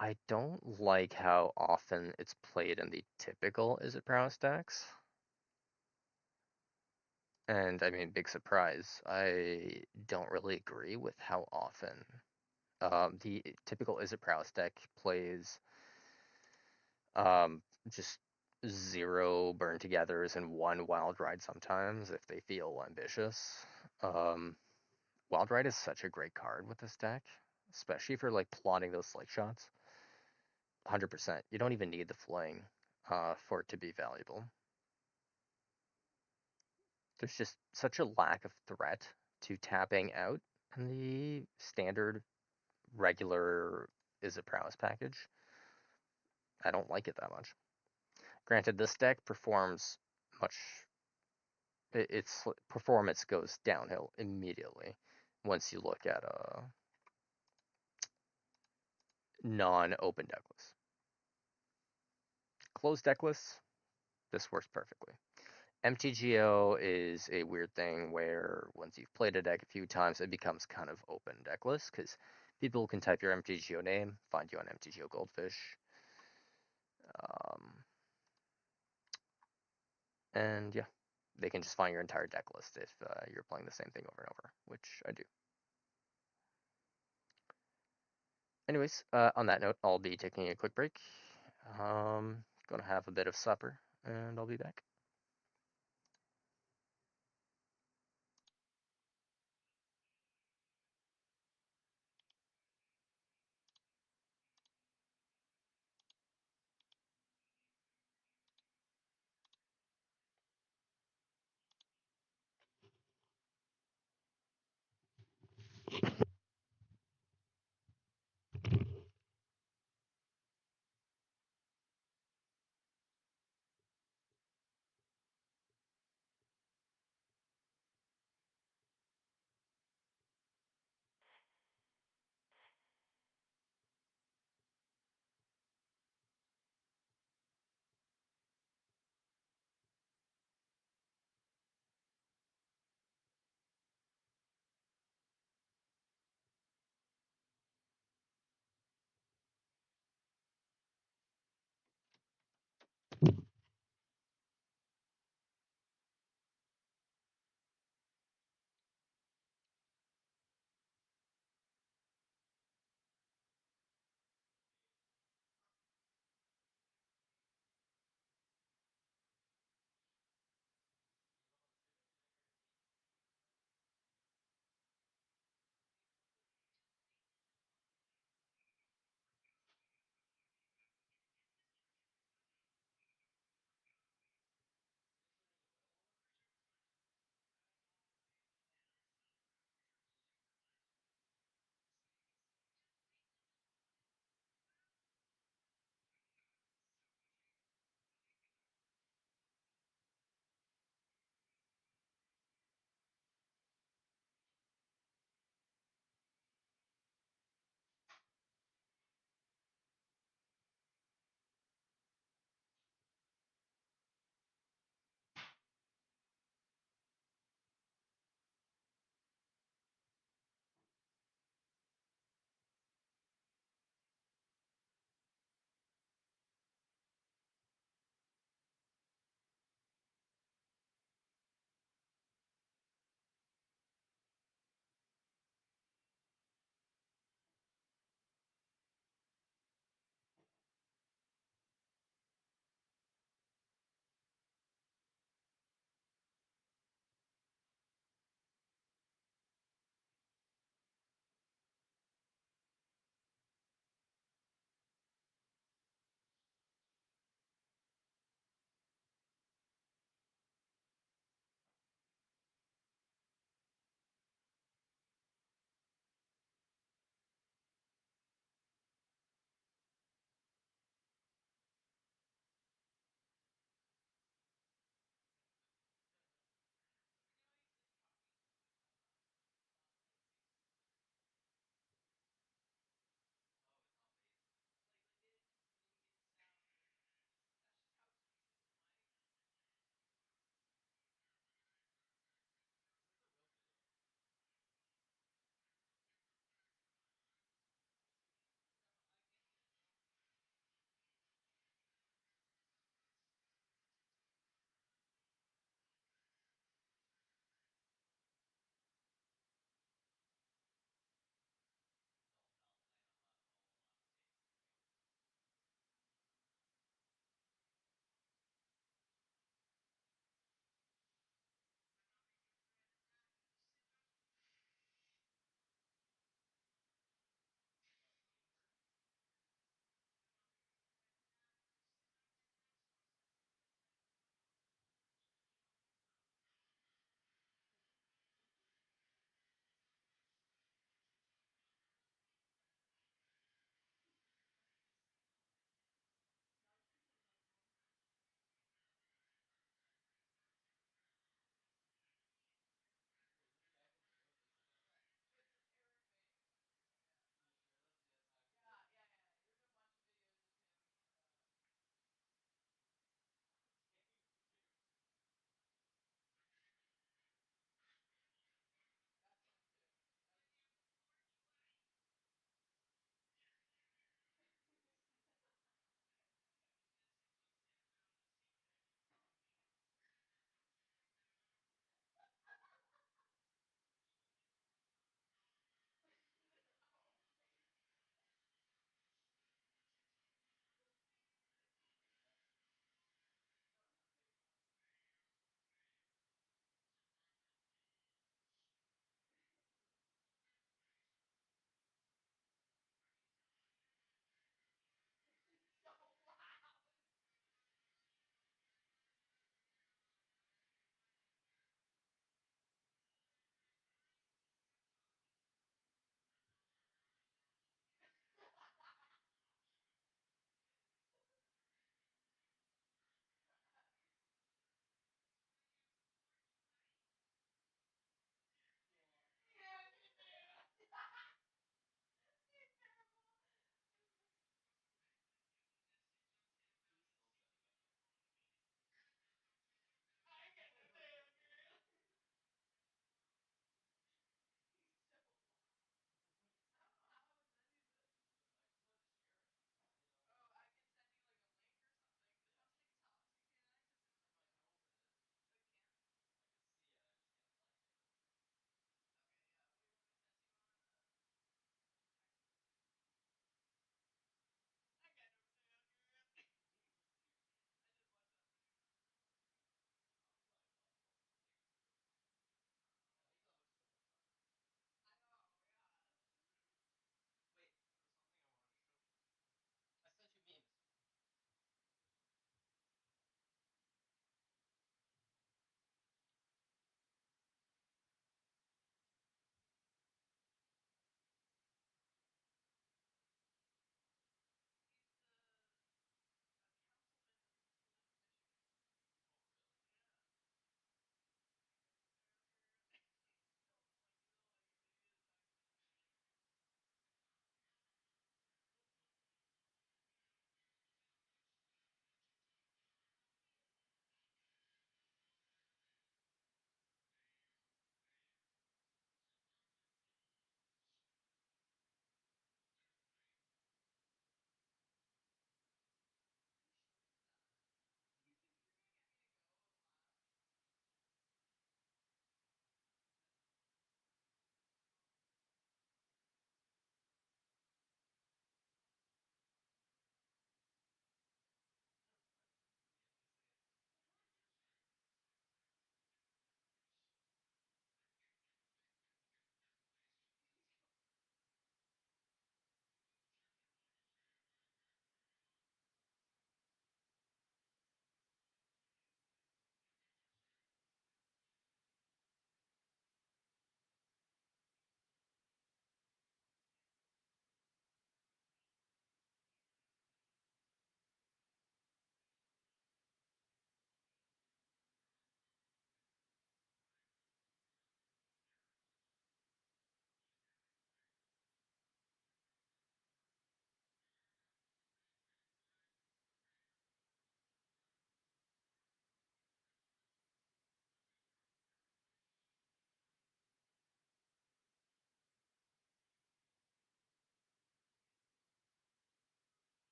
[SPEAKER 1] I don't like how often it's played in the typical Is It Prowess decks. And I mean, big surprise, I don't really agree with how often the typical Is It Prowess deck plays just 0 burn togethers and 1 wild ride sometimes if they feel ambitious. Wild ride is such a great card with this deck, especially for like plotting those slick shots. 100%. You don't even need the fling for it to be valuable. There's just such a lack of threat to tapping out in the standard regular Is It Prowess package. I don't like it that much. Granted, this deck performs much. Its performance goes downhill immediately once you look at a non-open deck list. Closed deck lists, this works perfectly. MTGO is a weird thing where once you've played a deck a few times, it becomes kind of open deck list because people can type your MTGO name, find you on MTGO Goldfish, um, and yeah, they can just find your entire deck list if you're playing the same thing over and over, which I do. Anyways, on that note, I'll be taking a quick break. Gonna have a bit of supper, and I'll be back.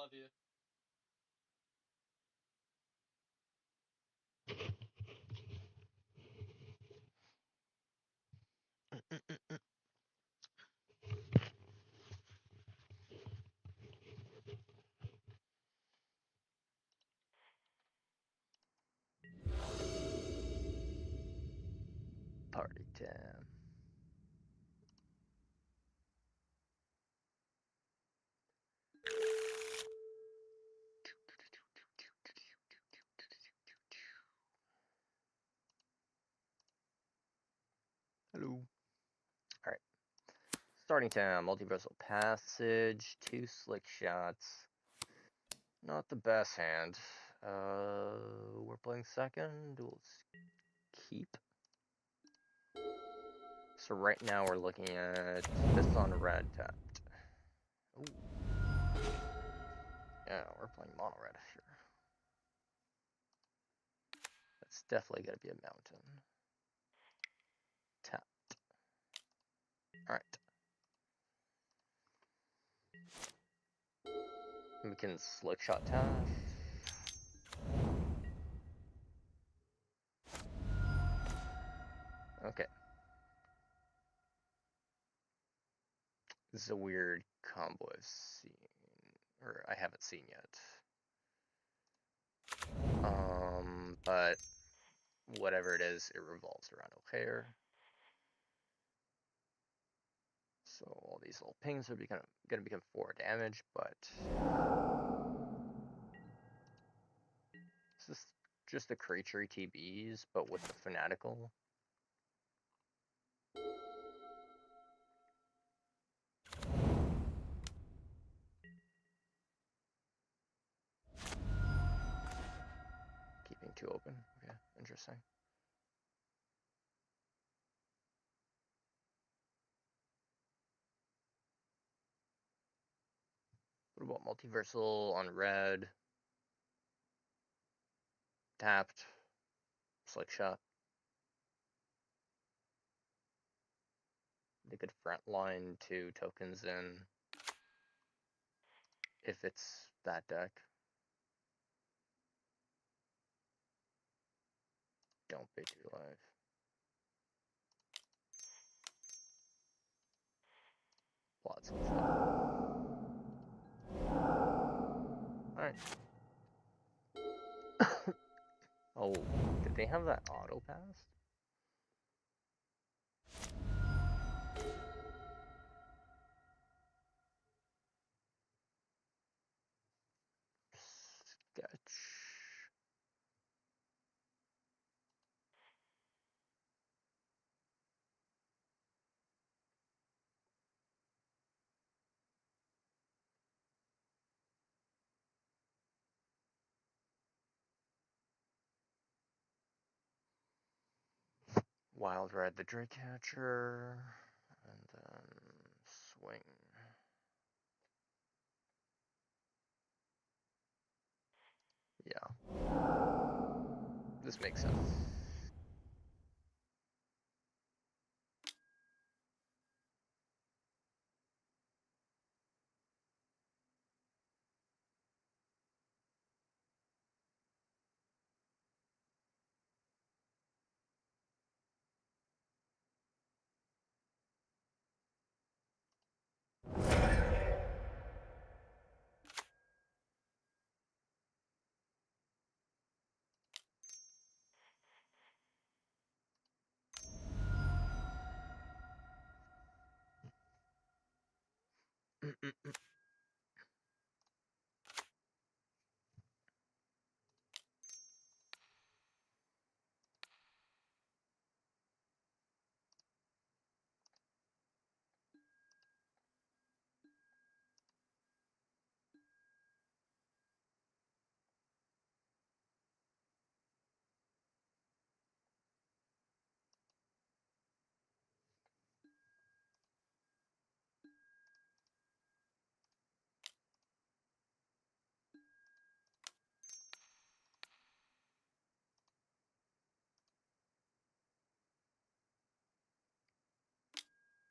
[SPEAKER 2] love you.
[SPEAKER 1] Party time. Hello. Alright. Starting time, multiversal passage, 2 slick shots. Not the best hand. We're playing second. We'll keep. So right now we're looking at this on red tapped. Ooh. Yeah, we're playing mono red here. That's definitely gonna be a mountain. Tapped. Alright. We can slick shot tap. Okay. This is a weird combo I've seen, or I haven't seen yet. But whatever it is, it revolves around O'Hare. So all these little pings are gonna become 4 damage, but this is just the creature TBs, but with the fanatical. Keeping 2 open. Okay, interesting. What about multiversal on red? Tapped. Slick shot. They could front line 2 tokens in if it's that deck. Don't pay 2 life. Plot slick shot. Alright. Oh, did they have that auto pass? Sketch. Wild Red the Drake Catcher, and then swing. Yeah. This makes sense.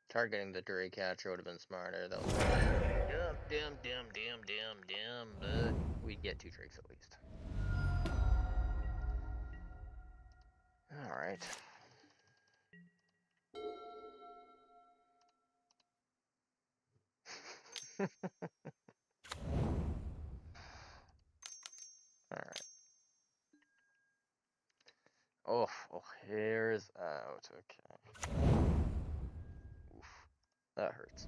[SPEAKER 1] Targeting the Drake Catcher would have been smarter. That was but we'd get 2 drakes at least. Alright. Alright. Oh, hair's out. Okay. Oof. That hurts.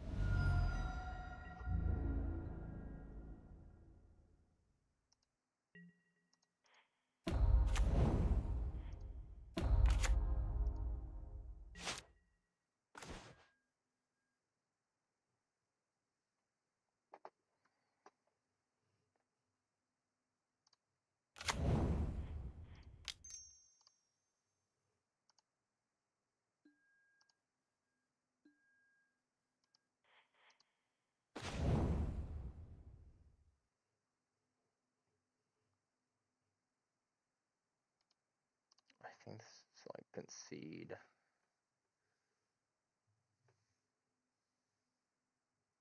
[SPEAKER 1] I think this is like concede.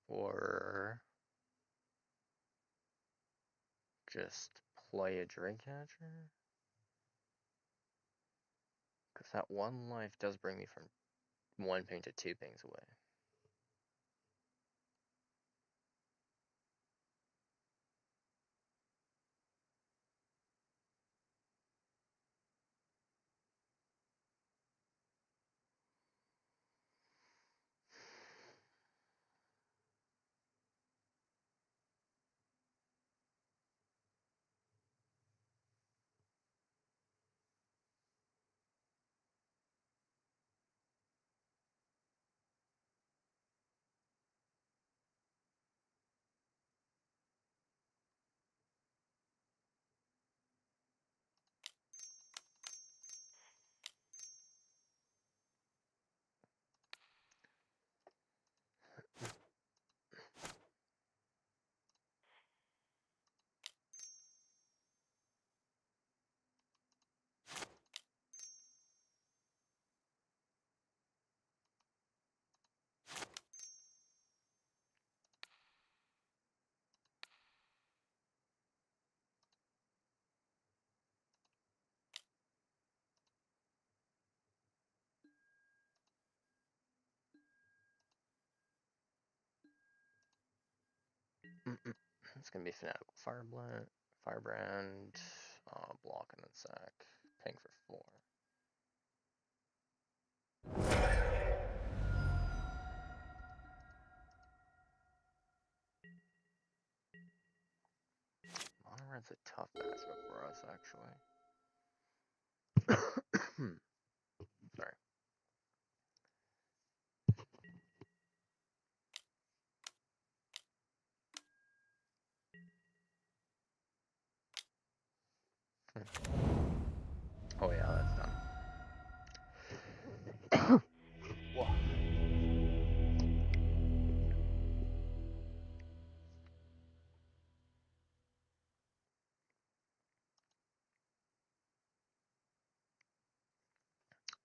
[SPEAKER 1] Or just play a drink catcher. Because that 1 life does bring me from 1 ping to 2 pings away. It's gonna be Fanatical Firebrand, block and then sack. Ping for 4. Mono Red's a tough matchup for us, actually. Sorry. Oh yeah, that's done. Whoa.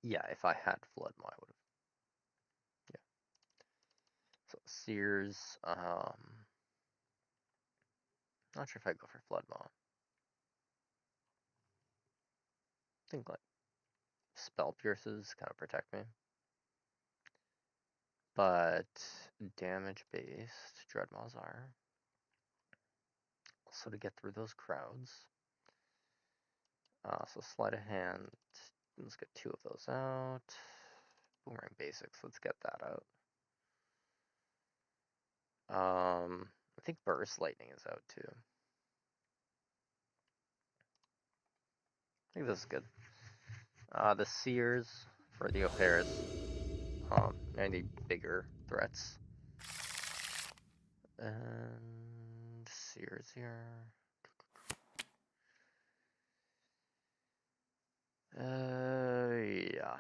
[SPEAKER 1] Yeah, if I had Flood Maw, I would have. Yeah. So Sears, not sure if I'd go for Flood Maw. I think like Spell Pierces kind of protect me. But damage based Dreadmaws are. So to get through those crowds. So sleight of hand. Let's get 2 of those out. Boomerang basics. Let's get that out. I think Burst Lightning is out too. I think this is good. The Sears for the O'Hares. And the bigger threats. And Sears here. Yeah.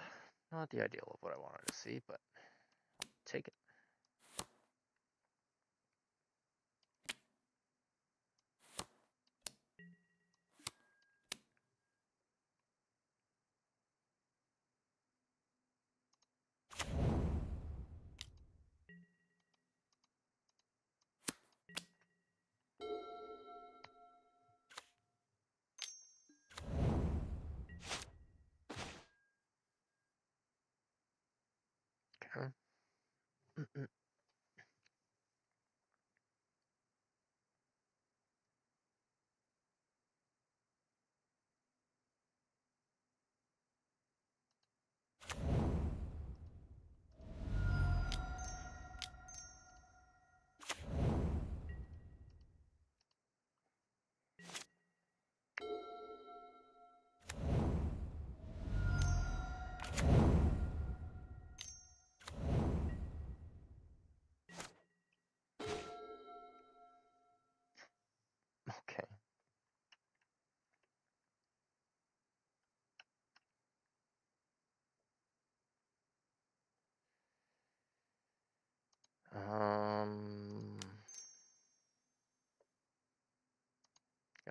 [SPEAKER 1] Not the ideal of what I wanted to see, but take it.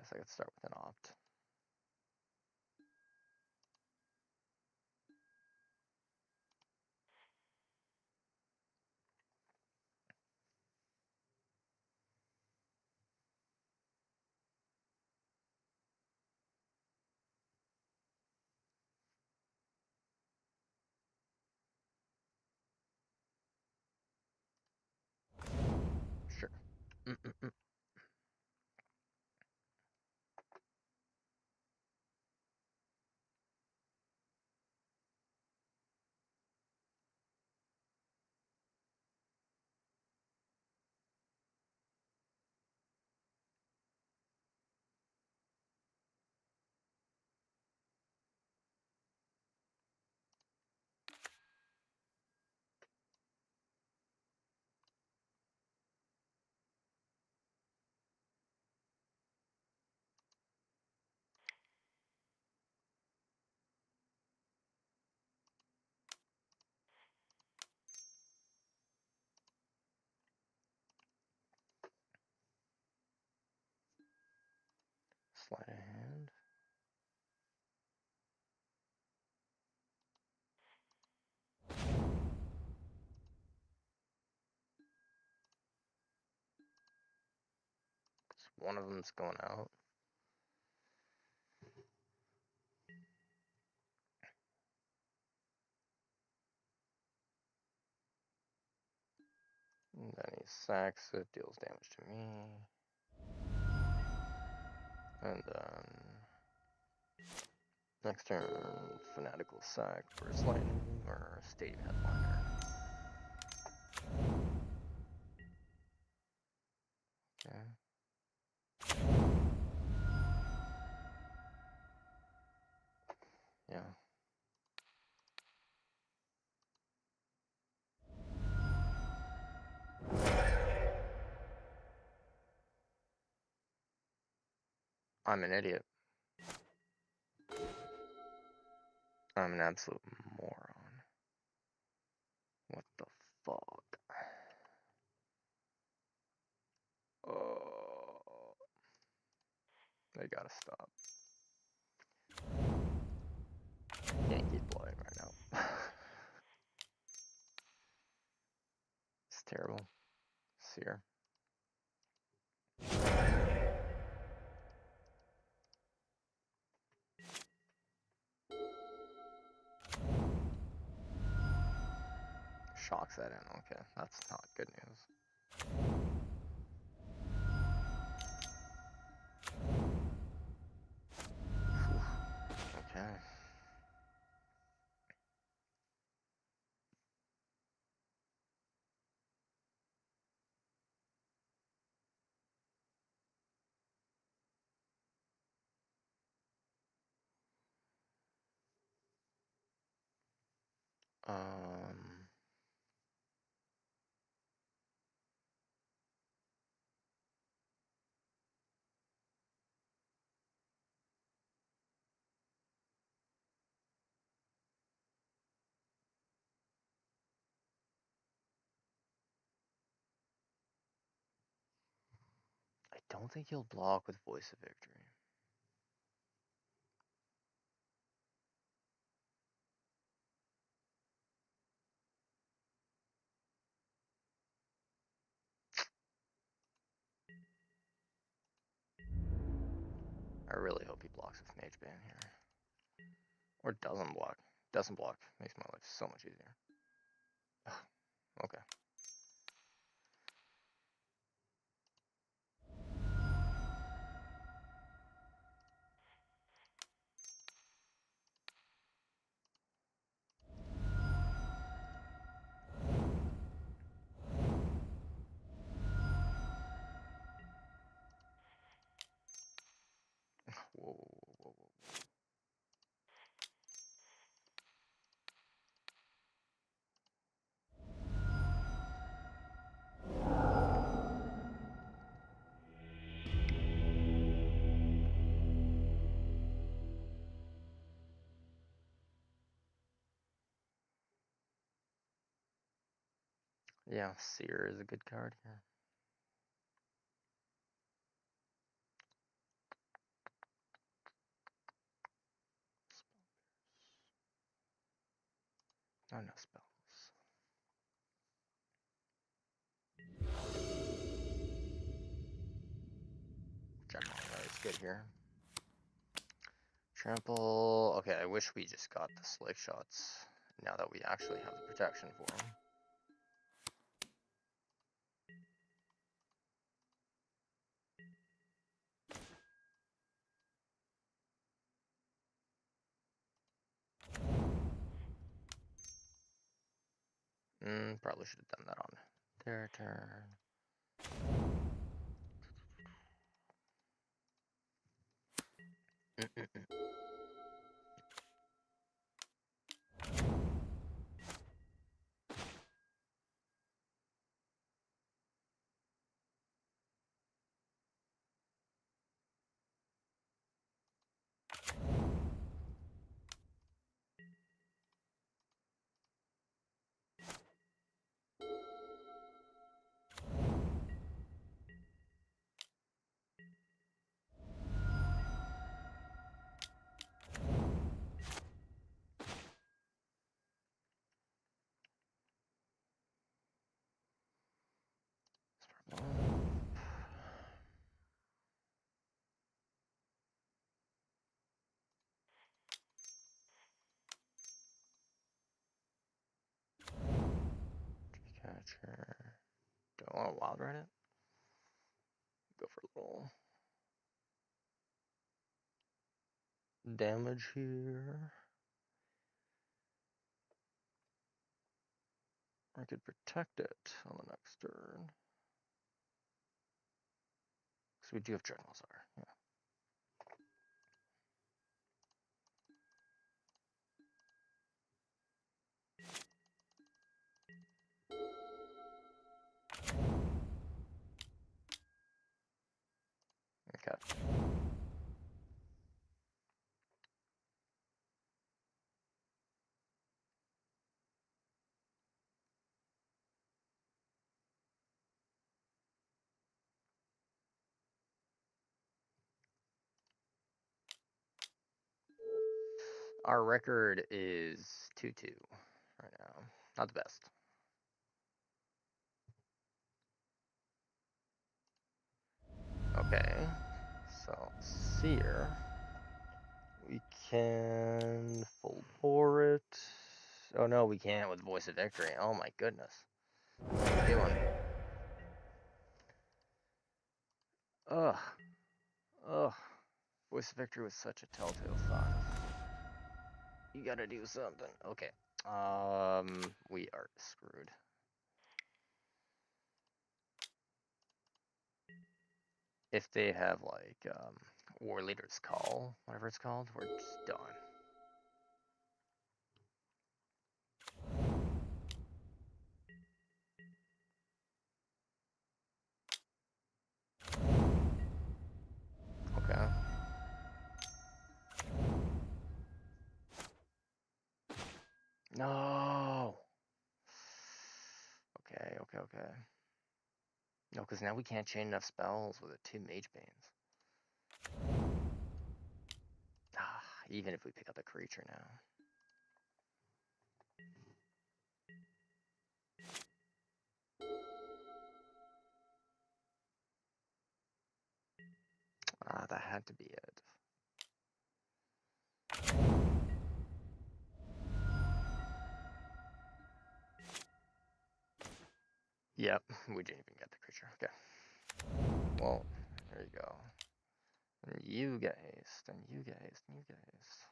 [SPEAKER 1] guess I could start with an opt. Sure. Sleight of hand. So one of them's going out. And then he sacks it, deals damage to me. And then next turn, Fanatical Sack, Burst Lightning, or Stadium Headliner. Okay. Yeah. I'm an idiot. I'm an absolute moron. What the fuck? Oh, they gotta stop. Can't keep blowing right now. It's terrible. Seer. Shocks that in. Okay, that's not good news. Oof. Okay. Um, I don't think he'll block with Voice of Victory. I really hope he blocks with Mage Ban here. Or doesn't block. Doesn't block. Makes my life so much easier. Okay. Whoa, whoa, whoa, whoa. Yeah, Seer is a good card here. Oh, no spells. General is good here. Trample. Okay, I wish we just got the slick shots now that we actually have the protection for them. Probably should have done that on their turn. Catcher. Don't want to wild ride it. Go for a little damage here. I could protect it on the next turn. Because we do have Dreadnoughts are. Yeah. Okay. Our record is 2-2 right now. Not the best. Okay. So, Seer. We can full bore it. Oh no, we can't with Voice of Victory. Oh my goodness. What are we doing? Ugh. Ugh. Voice of Victory was such a telltale sign. You gotta do something. Okay. We are screwed. If they have like War Leader's Call, whatever it's called, we're just done. Okay. No. Okay, okay, okay. No, because now we can't chain enough spells with the 2 Mage Banes. Ah, even if we pick up a creature now. Ah, that had to be it. Yep, we didn't even get the creature. Okay. Well, there you go. And you get haste, and you get haste, and you get haste.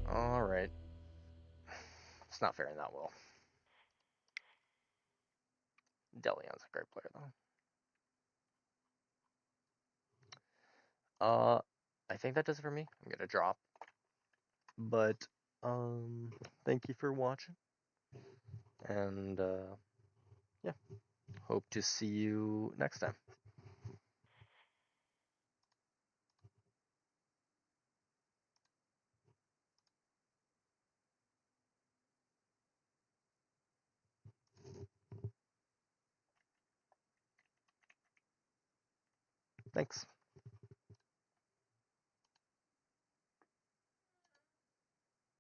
[SPEAKER 1] Alright. It's not faring that well. Delion's a great player, though. I think that does it for me. I'm gonna drop. But, thank you for watching. And, yeah. Hope to see you next time. Thanks.